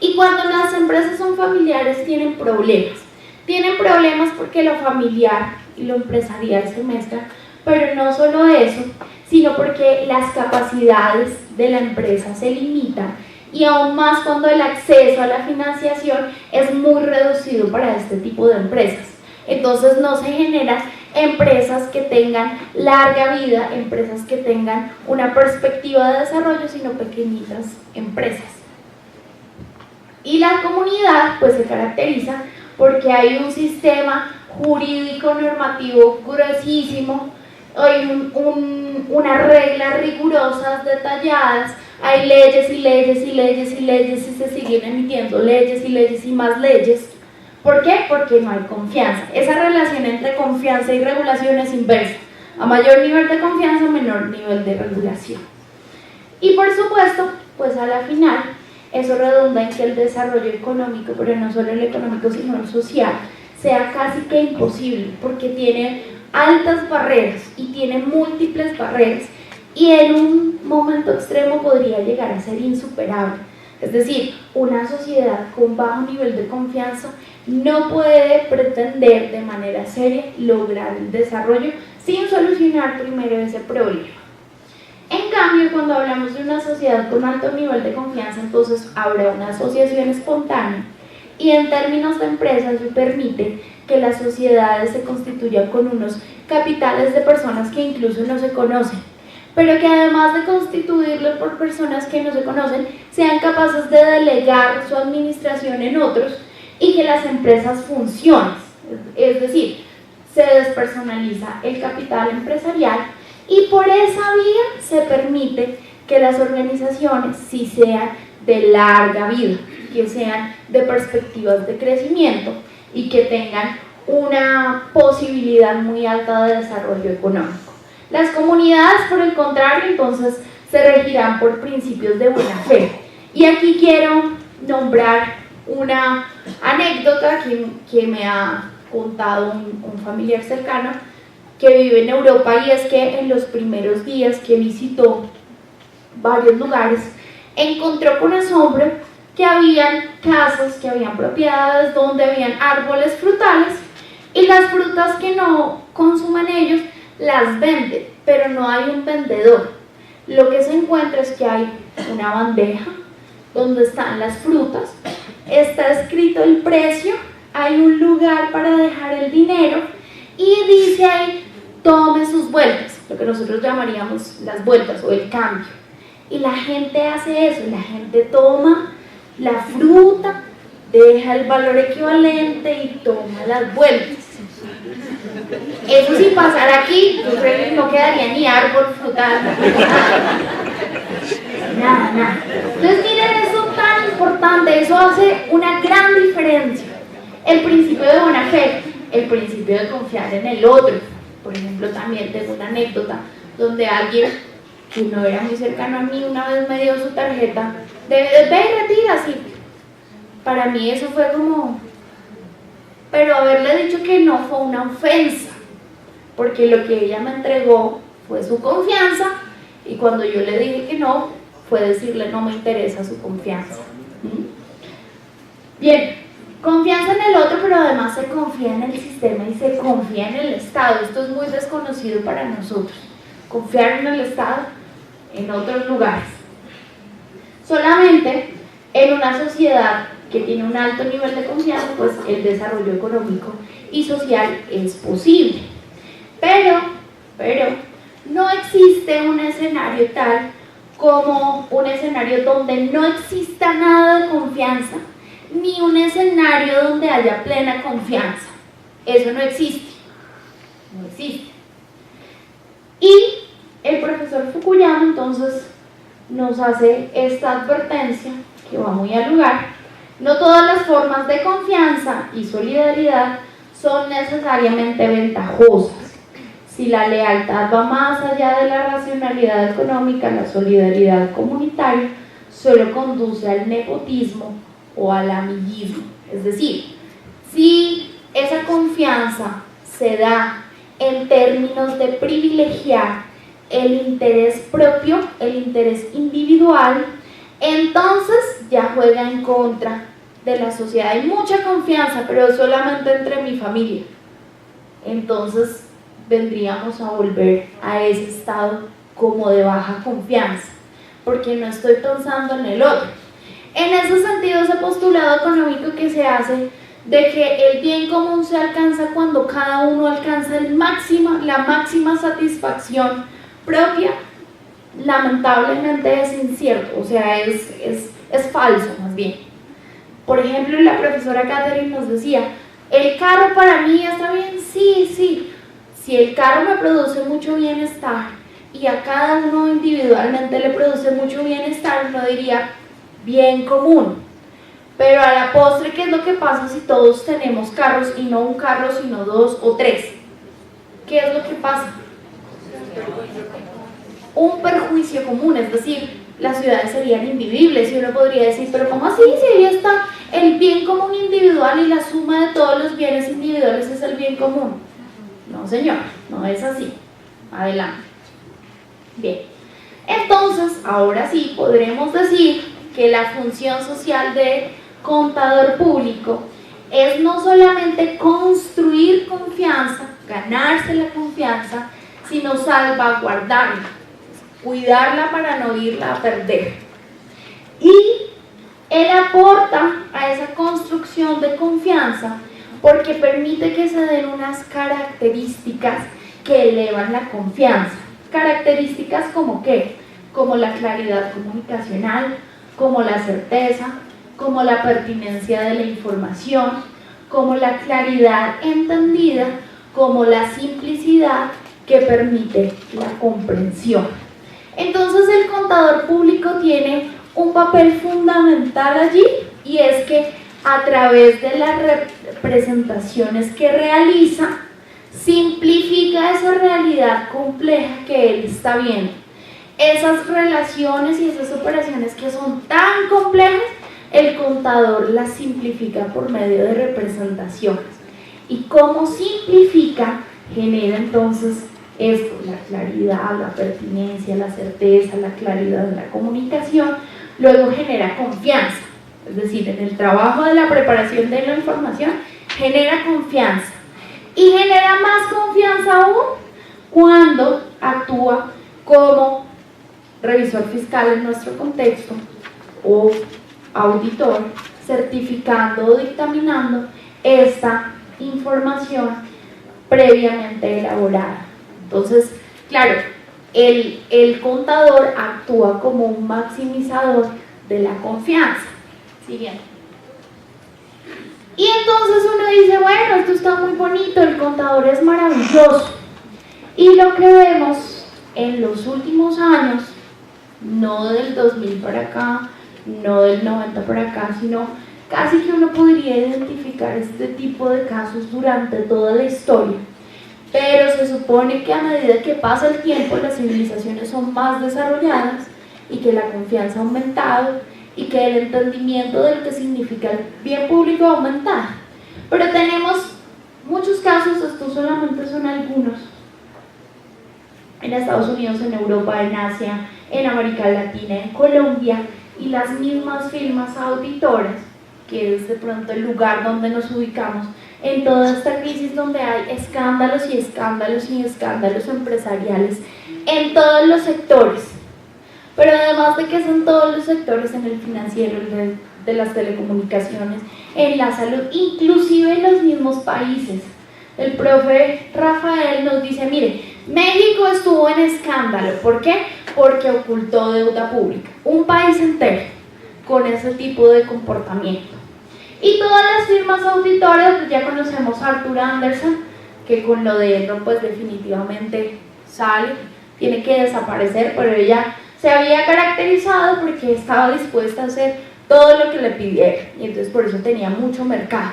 Y cuando las empresas son familiares tienen problemas. Tienen problemas porque lo familiar y lo empresarial se mezclan, pero no solo eso, sino porque las capacidades de la empresa se limitan, y aún más cuando el acceso a la financiación es muy reducido para este tipo de empresas. Entonces no se generan empresas que tengan larga vida, empresas que tengan una perspectiva de desarrollo, sino pequeñitas empresas. Y la comunidad pues se caracteriza porque hay un sistema jurídico normativo gruesísimo, hay unas reglas rigurosas, detalladas, hay leyes y leyes y leyes y leyes y se siguen emitiendo leyes y leyes y más leyes. ¿Por qué? Porque no hay confianza. Esa relación entre confianza y regulación es inversa. A mayor nivel de confianza, menor nivel de regulación. Y por supuesto, pues a la final, eso redunda en que el desarrollo económico, pero no solo el económico, sino el social, sea casi que imposible, porque tiene altas barreras y tiene múltiples barreras, y en un momento extremo podría llegar a ser insuperable. Es decir, una sociedad con bajo nivel de confianza no puede pretender de manera seria lograr el desarrollo sin solucionar primero ese problema. En cambio, cuando hablamos de una sociedad con alto nivel de confianza, entonces habrá una asociación espontánea, y en términos de empresas se permite que las sociedades se constituyan con unos capitales de personas que incluso no se conocen, pero que además de constituirlos por personas que no se conocen, sean capaces de delegar su administración en otros y que las empresas funcionen. Es decir, se despersonaliza el capital empresarial y por esa vía se permite que las organizaciones sí sean de larga vida, que sean de perspectivas de crecimiento y que tengan una posibilidad muy alta de desarrollo económico. Las comunidades, por el contrario, entonces se regirán por principios de buena fe. Y aquí quiero nombrar una anécdota que me ha contado un familiar cercano que vive en Europa, y es que en los primeros días que visitó varios lugares, encontró con asombro que habían casas, que habían propiedades donde habían árboles frutales, y las frutas que no consumen ellos las venden, pero no hay un vendedor. Lo que se encuentra es que hay una bandeja donde están las frutas, está escrito el precio, hay un lugar para dejar el dinero y dice ahí, tome sus vueltas, lo que nosotros llamaríamos las vueltas o el cambio. Y la gente hace eso, la gente toma la fruta, deja el valor equivalente y toma las vueltas. Eso sin pasar aquí, yo creo que no quedaría ni árbol frutal. Nada. Entonces miren eso tan importante, eso hace una gran diferencia. El principio de buena fe, el principio de confiar en el otro. Por ejemplo, también tengo una anécdota donde alguien que no era muy cercano a mí una vez me dio su tarjeta de ve y retira, así. Para mí eso fue como... Pero haberle dicho que no fue una ofensa, porque lo que ella me entregó fue su confianza, y cuando yo le dije que no, fue decirle no me interesa su confianza. Bien, confianza en el otro, pero además se confía en el sistema y se confía en el Estado. Esto es muy desconocido para nosotros, confiar en el Estado en otros lugares. Solamente en una sociedad que tiene un alto nivel de confianza, pues el desarrollo económico y social es posible. Pero no existe un escenario tal como un escenario donde no exista nada de confianza, ni un escenario donde haya plena confianza. Eso no existe. No existe. Y el profesor Fukuyama entonces nos hace esta advertencia que va muy al lugar. No todas las formas de confianza y solidaridad son necesariamente ventajosas. Si la lealtad va más allá de la racionalidad económica, la solidaridad comunitaria solo conduce al nepotismo o al amiguismo. Es decir, si esa confianza se da en términos de privilegiar el interés propio, el interés individual, entonces ya juega en contra de la sociedad. Hay mucha confianza, pero solamente entre mi familia. Entonces vendríamos a volver a ese estado como de baja confianza, porque no estoy pensando en el otro. En ese sentido, ese postulado económico que se hace de que el bien común se alcanza cuando cada uno alcanza la máxima satisfacción propia, lamentablemente es incierto, o sea, es falso más bien. Por ejemplo, la profesora Catherine nos decía, ¿el carro para mí está bien? Sí. Si el carro me produce mucho bienestar y a cada uno individualmente le produce mucho bienestar, uno diría bien común. Pero a la postre, ¿qué es lo que pasa si todos tenemos carros y no un carro, sino 2 o 3? ¿Qué es lo que pasa? Un perjuicio común, es decir, las ciudades serían invivibles y uno podría decir, pero ¿cómo así? Si ahí está el bien común individual y la suma de todos los bienes individuales es el bien común. No, señor, no es así. Adelante. Bien, entonces, ahora sí podremos decir que la función social de contador público es no solamente construir confianza, ganarse la confianza, sino salvaguardarla, cuidarla para no irla a perder. Y él aporta a esa construcción de confianza porque permite que se den unas características que elevan la confianza. Características como ¿qué? Como la claridad comunicacional, como la certeza, como la pertinencia de la información, como la claridad entendida, como la simplicidad que permite la comprensión. Entonces el contador público tiene un papel fundamental allí, y es que a través de las representaciones que realiza, simplifica esa realidad compleja que él está viendo. Esas relaciones y esas operaciones que son tan complejas, el contador las simplifica por medio de representaciones. Y cómo simplifica, genera entonces esto, la claridad, la pertinencia, la certeza, la claridad de la comunicación, luego genera confianza. Es decir, en el trabajo de la preparación de la información, genera confianza. Y genera más confianza aún cuando actúa como revisor fiscal en nuestro contexto, o auditor, certificando o dictaminando esta información previamente elaborada. Entonces, claro, el contador actúa como un maximizador de la confianza. Siguiente. Y entonces uno dice, bueno, esto está muy bonito, el contador es maravilloso. Y lo que vemos en los últimos años, no del 2000 para acá, no del 90 para acá, sino casi que uno podría identificar este tipo de casos durante toda la historia. Pero se supone que a medida que pasa el tiempo, las civilizaciones son más desarrolladas y que la confianza ha aumentado y que el entendimiento de lo que significa el bien público ha aumentado. Pero tenemos muchos casos, estos solamente son algunos, en Estados Unidos, en Europa, en Asia, en América Latina, en Colombia, y las mismas firmas auditoras, que es de pronto el lugar donde nos ubicamos en toda esta crisis donde hay escándalos y escándalos y escándalos empresariales en todos los sectores. Pero además de que es en todos los sectores, en el financiero, de las telecomunicaciones, en la salud, inclusive en los mismos países. El profe Rafael nos dice, mire, México estuvo en escándalo. ¿Por qué? Porque ocultó deuda pública. Un país entero con ese tipo de comportamiento. Y todas las firmas auditoras, pues ya conocemos a Arthur Andersen, que con lo de Enron pues definitivamente sale, tiene que desaparecer, pero ella se había caracterizado porque estaba dispuesta a hacer todo lo que le pidieran, y entonces por eso tenía mucho mercado.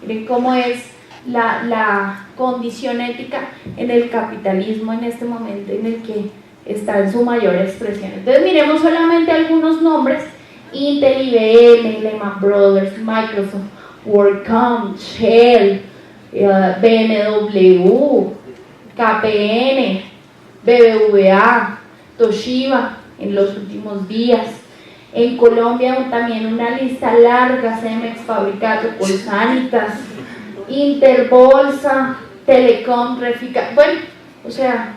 Miren cómo es la condición ética en el capitalismo en este momento en el que está en su mayor expresión. Entonces miremos solamente algunos nombres: Intel, IBM, Lehman Brothers, Microsoft, WorldCom, Shell, BMW, KPN, BBVA, Toshiba en los últimos días. En Colombia también una lista larga: Cemex, Fabricato, Colsanitas, Interbolsa, Telecom, Refica, bueno, o sea,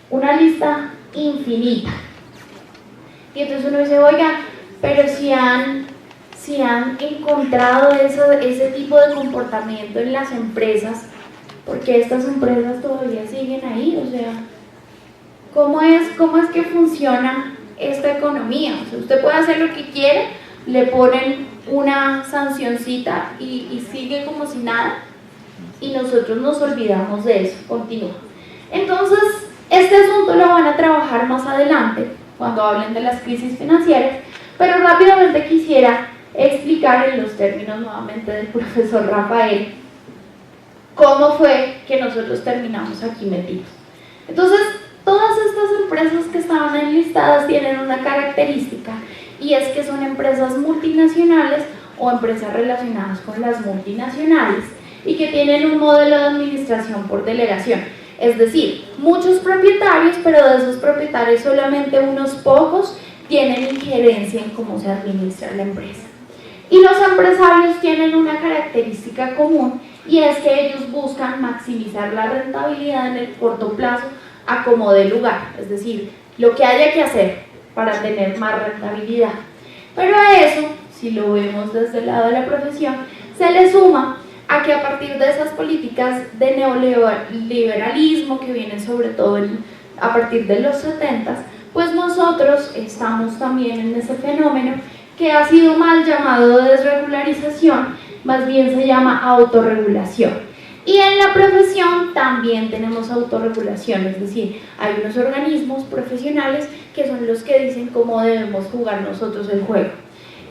una lista infinita. Y entonces uno dice, oiga, pero si han encontrado ese tipo de comportamiento en las empresas, ¿por qué estas empresas todavía siguen ahí? O sea, ¿cómo es que funciona esta economía? O sea, usted puede hacer lo que quiere, le ponen una sancioncita y sigue como si nada, y nosotros nos olvidamos de eso. Continúa. Entonces, este Este asunto lo van a trabajar más adelante, cuando hablen de las crisis financieras, pero rápidamente quisiera explicar en los términos nuevamente del profesor Rafael cómo fue que nosotros terminamos aquí metidos. Entonces, todas estas empresas que estaban enlistadas tienen una característica, y es que son empresas multinacionales o empresas relacionadas con las multinacionales y que tienen un modelo de administración por delegación. Es decir, muchos propietarios, pero de esos propietarios solamente unos pocos tienen injerencia en cómo se administra la empresa. Y los empresarios tienen una característica común, y es que ellos buscan maximizar la rentabilidad en el corto plazo a como dé lugar, es decir, lo que haya que hacer para tener más rentabilidad. Pero a eso, si lo vemos desde el lado de la profesión, se le suma a que a partir de esas políticas de neoliberalismo que vienen sobre todo a partir de los 70s, pues nosotros estamos también en ese fenómeno que ha sido mal llamado desregularización, más bien se llama autorregulación. Y en la profesión también tenemos autorregulación, es decir, hay unos organismos profesionales que son los que dicen cómo debemos jugar nosotros el juego.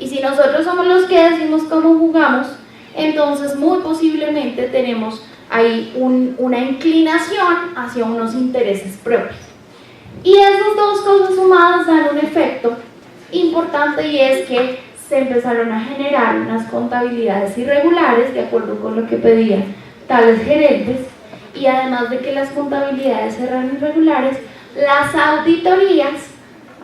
Y si nosotros somos los que decimos cómo jugamos, entonces muy posiblemente tenemos ahí una inclinación hacia unos intereses propios. Y esas dos cosas sumadas dan un efecto importante, y es que se empezaron a generar unas contabilidades irregulares de acuerdo con lo que pedían tales gerentes, y además de que las contabilidades eran irregulares, las auditorías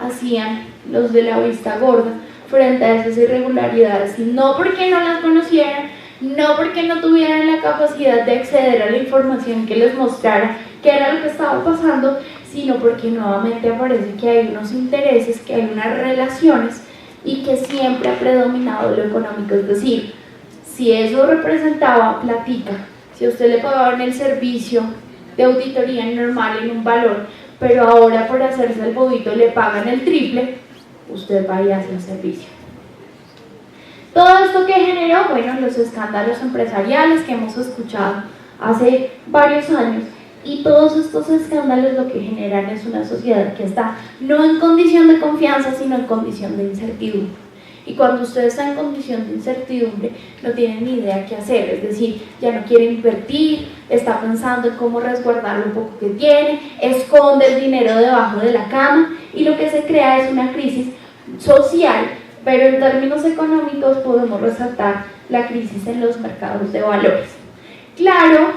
hacían los de la vista gorda frente a esas irregularidades, no porque no las conocieran, no porque no tuvieran la capacidad de acceder a la información que les mostrara qué era lo que estaba pasando, sino porque nuevamente aparece que hay unos intereses, que hay unas relaciones, y que siempre ha predominado lo económico. Es decir, si eso representaba platica, si a usted le pagaban el servicio de auditoría normal en un valor, pero ahora por hacerse el bobito le pagan el triple, usted va y hace el servicio. Todo esto que generó, bueno, los escándalos empresariales que hemos escuchado hace varios años, y todos estos escándalos lo que generan es una sociedad que está no en condición de confianza, sino en condición de incertidumbre. Y cuando usted está en condición de incertidumbre, no tiene ni idea qué hacer, es decir, ya no quiere invertir, está pensando en cómo resguardar lo poco que tiene, esconde el dinero debajo de la cama, y lo que se crea es una crisis social, pero en términos económicos podemos resaltar la crisis en los mercados de valores. Claro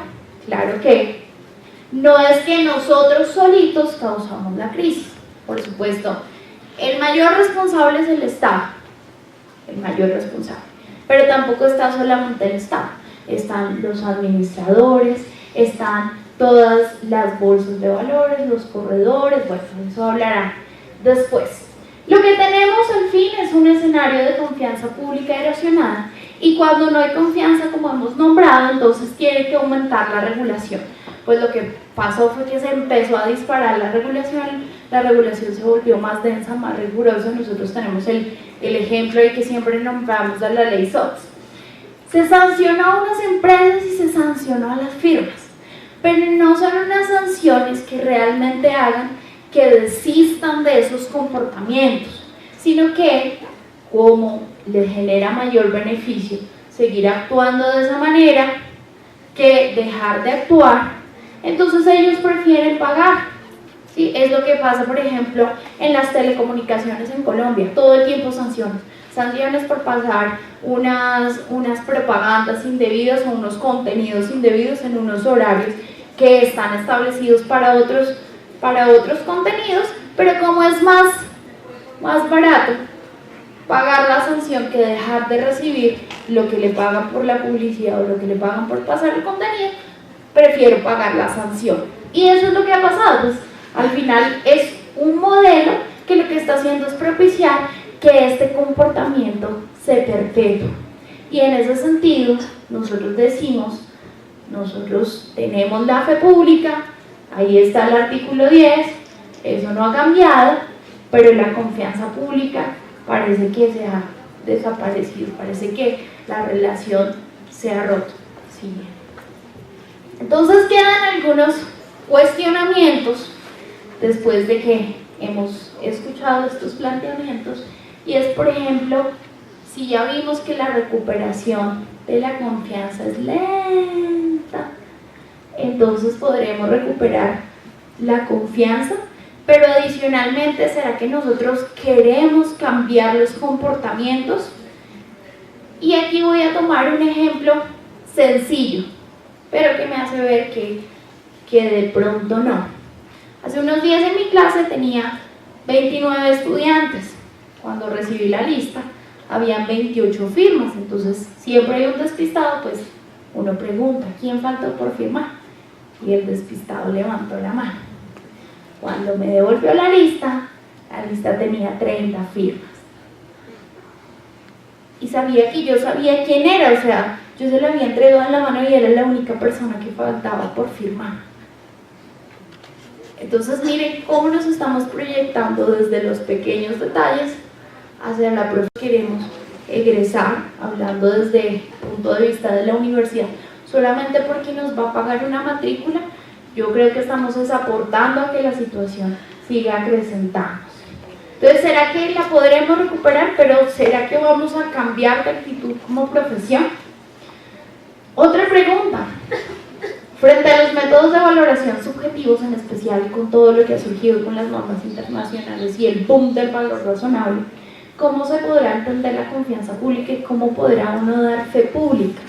que no es que nosotros solitos causamos la crisis, por supuesto, el mayor responsable es el Estado, el mayor responsable, pero tampoco está solamente el Estado, están los administradores, están todas las bolsas de valores, los corredores, bueno, eso hablarán después. Lo que tenemos al fin es un escenario de confianza pública erosionada, y cuando no hay confianza, como hemos nombrado, entonces tiene que aumentar la regulación. Pues lo que pasó fue que se empezó a disparar la regulación se volvió más densa, más rigurosa. Nosotros tenemos el ejemplo de que siempre nombramos de la ley SOX. Se sancionó a unas empresas y se sancionó a las firmas, pero no son unas sanciones que realmente hagan que desistan de esos comportamientos, sino que, como les genera mayor beneficio seguir actuando de esa manera que dejar de actuar, entonces ellos prefieren pagar. ¿Sí? Es lo que pasa, por ejemplo, en las telecomunicaciones en Colombia, todo el tiempo sanciones por pasar unas propagandas indebidas o unos contenidos indebidos en unos horarios que están establecidos para otros contenidos, pero como es más barato pagar la sanción que dejar de recibir lo que le pagan por la publicidad o lo que le pagan por pasar el contenido, prefiero pagar la sanción. Y eso es lo que ha pasado. Pues al final es un modelo que lo que está haciendo es propiciar que este comportamiento se perpetúe. Y en ese sentido, nosotros tenemos la fe pública, ahí está el artículo 10, eso no ha cambiado, pero la confianza pública parece que se ha desaparecido, parece que la relación se ha roto. Sí. Entonces quedan algunos cuestionamientos después de que hemos escuchado estos planteamientos, y es, por ejemplo, si ya vimos que la recuperación de la confianza es lenta, entonces podremos recuperar la confianza, pero adicionalmente, ¿será que nosotros queremos cambiar los comportamientos? Y aquí voy a tomar un ejemplo sencillo, pero que me hace ver que de pronto no. Hace unos días en mi clase tenía 29 estudiantes. Cuando recibí la lista, habían 28 firmas, entonces siempre hay un despistado, pues uno pregunta, ¿quién faltó por firmar? Y el despistado levantó la mano. Cuando me devolvió la lista tenía 30 firmas. Y sabía que yo sabía quién era, o sea, yo se la había entregado en la mano y era la única persona que faltaba por firmar. Entonces miren cómo nos estamos proyectando desde los pequeños detalles hacia la profesión que queremos egresar, hablando desde el punto de vista de la universidad. Solamente porque nos va a pagar una matrícula, yo creo que estamos aportando a que la situación siga acrecentándose. Entonces, ¿será que la podremos recuperar? Pero ¿será que vamos a cambiar de actitud como profesión? Otra pregunta. Frente a los métodos de valoración subjetivos, en especial con todo lo que ha surgido con las normas internacionales y el boom del valor razonable, ¿cómo se podrá entender la confianza pública y cómo podrá uno dar fe pública?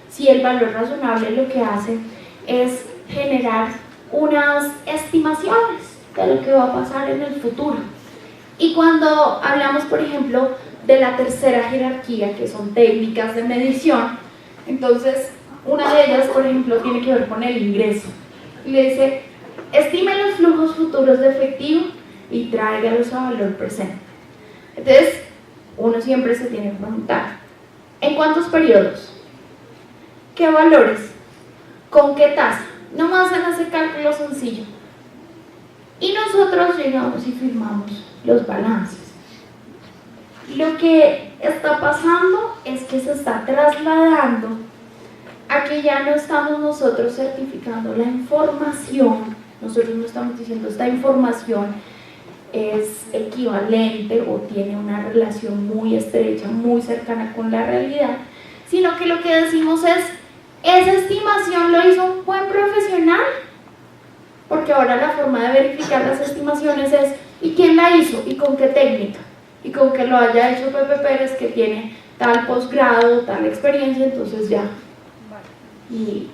Si el valor razonable lo que hace es generar unas estimaciones de lo que va a pasar en el futuro. Y cuando hablamos, por ejemplo, de la tercera jerarquía, que son técnicas de medición, entonces una de ellas, por ejemplo, tiene que ver con el ingreso. Y le dice, estime los flujos futuros de efectivo y tráigalos a valor presente. Entonces, uno siempre se tiene que preguntar, ¿en cuántos periodos? ¿Qué valores? ¿Con qué tasa? No más en ese cálculo sencillo. Y nosotros llegamos y firmamos los balances. Lo que está pasando es que se está trasladando a que ya no estamos nosotros certificando la información, nosotros no estamos diciendo esta información es equivalente o tiene una relación muy estrecha, muy cercana con la realidad, sino que lo que decimos es, esa estimación lo hizo un buen profesional, porque ahora la forma de verificar las estimaciones es, ¿y quién la hizo? ¿Y con qué técnica? Y con que lo haya hecho Pepe Pérez, que tiene tal posgrado, tal experiencia, entonces ya. Y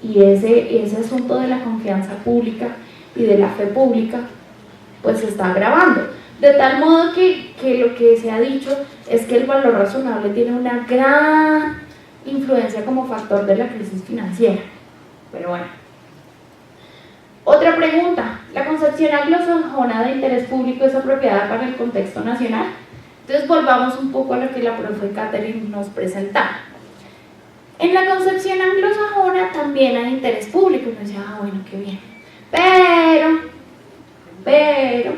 ese asunto de la confianza pública y de la fe pública, pues se está agravando. De tal modo que lo que se ha dicho es que el valor razonable tiene una gran influencia como factor de la crisis financiera. Pero bueno. Otra pregunta, ¿la concepción anglosajona de interés público es apropiada para el contexto nacional? Entonces volvamos un poco a lo que la profe Catherine nos presentaba. En la concepción anglosajona también hay interés público, y uno dice, bueno, qué bien. Pero,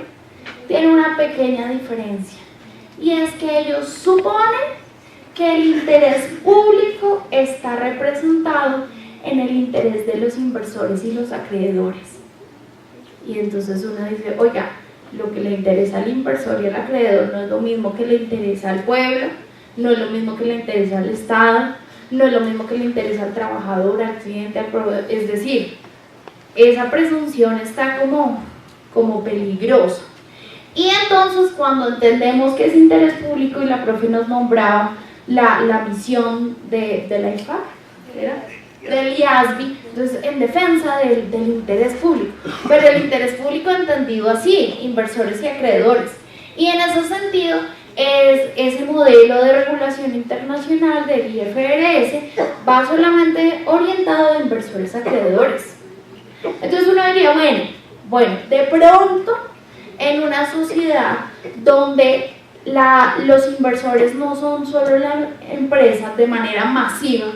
tiene una pequeña diferencia, y es que ellos suponen que el interés público está representado en el interés de los inversores y los acreedores. Y entonces uno dice, oiga, lo que le interesa al inversor y al acreedor no es lo mismo que le interesa al pueblo, no es lo mismo que le interesa al Estado, no es lo mismo que le interesa al trabajador, al cliente, al proveedor. Es decir, esa presunción está como peligrosa. Y entonces cuando entendemos que es interés público, y la profe nos nombraba la misión de la IFAC, ¿era? Del IASBI, entonces en defensa del interés público, pero el interés público entendido así, inversores y acreedores, y en ese sentido es ese modelo de regulación internacional del IFRS va solamente orientado a inversores acreedores. Entonces uno diría, bueno, de pronto en una sociedad donde los inversores no son solo la empresa de manera masiva,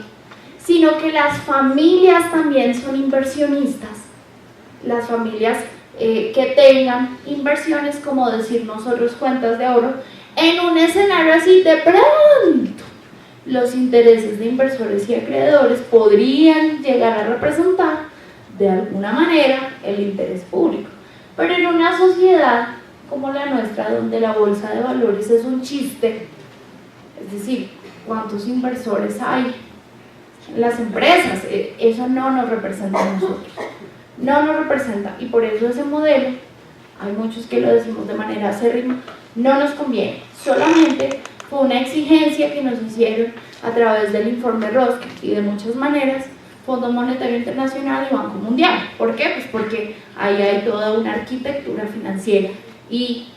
sino que las familias también son inversionistas, las familias que tengan inversiones, como decir nosotros cuentas de ahorro, en un escenario así de pronto, los intereses de inversores y acreedores podrían llegar a representar de alguna manera el interés público. Pero en una sociedad como la nuestra, donde la bolsa de valores es un chiste, es decir, ¿cuántos inversores hay en las empresas? Eso no nos representa a nosotros, no nos representa, y por eso ese modelo, hay muchos que lo decimos de manera acérrima, no nos conviene. Solamente fue una exigencia que nos hicieron a través del informe Rosca y de muchas maneras Fondo Monetario Internacional y Banco Mundial. ¿Por qué? Pues porque ahí hay toda una arquitectura financiera y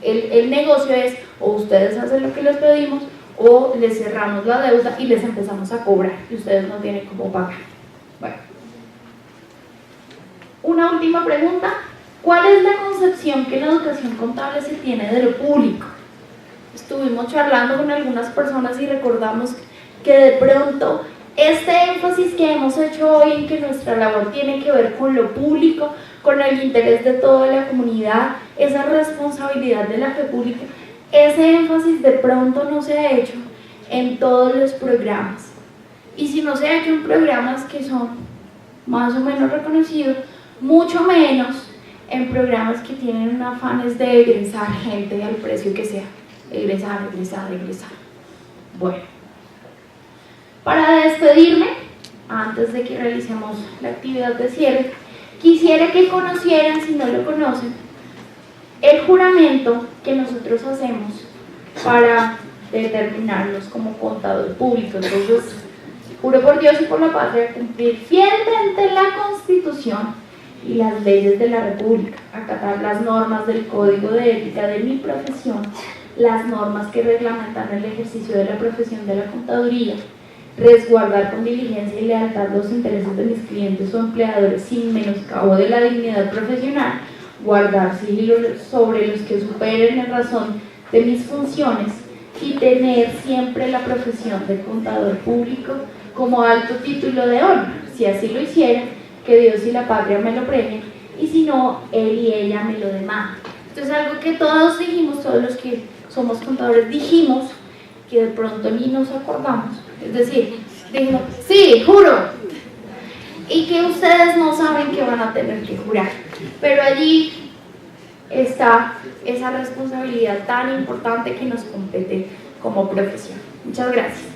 el negocio es o ustedes hacen lo que les pedimos o les cerramos la deuda y les empezamos a cobrar y ustedes no tienen cómo pagar. Bueno, una última pregunta: ¿cuál es la concepción que la educación contable se tiene de lo público? Estuvimos charlando con algunas personas y recordamos que de pronto este énfasis que hemos hecho hoy en que nuestra labor tiene que ver con lo público, con el interés de toda la comunidad, esa responsabilidad de la fe pública, ese énfasis de pronto no se ha hecho en todos los programas. Y si no se ha hecho en programas que son más o menos reconocidos, mucho menos en programas que tienen afanes de egresar gente al precio que sea. Egresar. Bueno, para despedirme, antes de que realicemos la actividad de cierre, quisiera que conocieran, si no lo conocen, el juramento que nosotros hacemos para determinarnos como contador público. Entonces, juro por Dios y por la patria cumplir fielmente la Constitución y las leyes de la República, acatar las normas del Código de Ética de mi profesión, las normas que reglamentan el ejercicio de la profesión de la contaduría, resguardar con diligencia y lealtad los intereses de mis clientes o empleadores sin menoscabo de la dignidad profesional, guardar sigilo sobre los que superen en razón de mis funciones y tener siempre la profesión de contador público como alto título de honra. Si así lo hiciera, que Dios y la patria me lo premien, y si no, él y ella me lo demandan. Esto es algo que todos dijimos, todos los que somos contadores dijimos, que de pronto ni nos acordamos. Es decir, dijimos, sí, juro, y que ustedes no saben que van a tener que jurar, pero allí está esa responsabilidad tan importante que nos compete como profesión. Muchas gracias.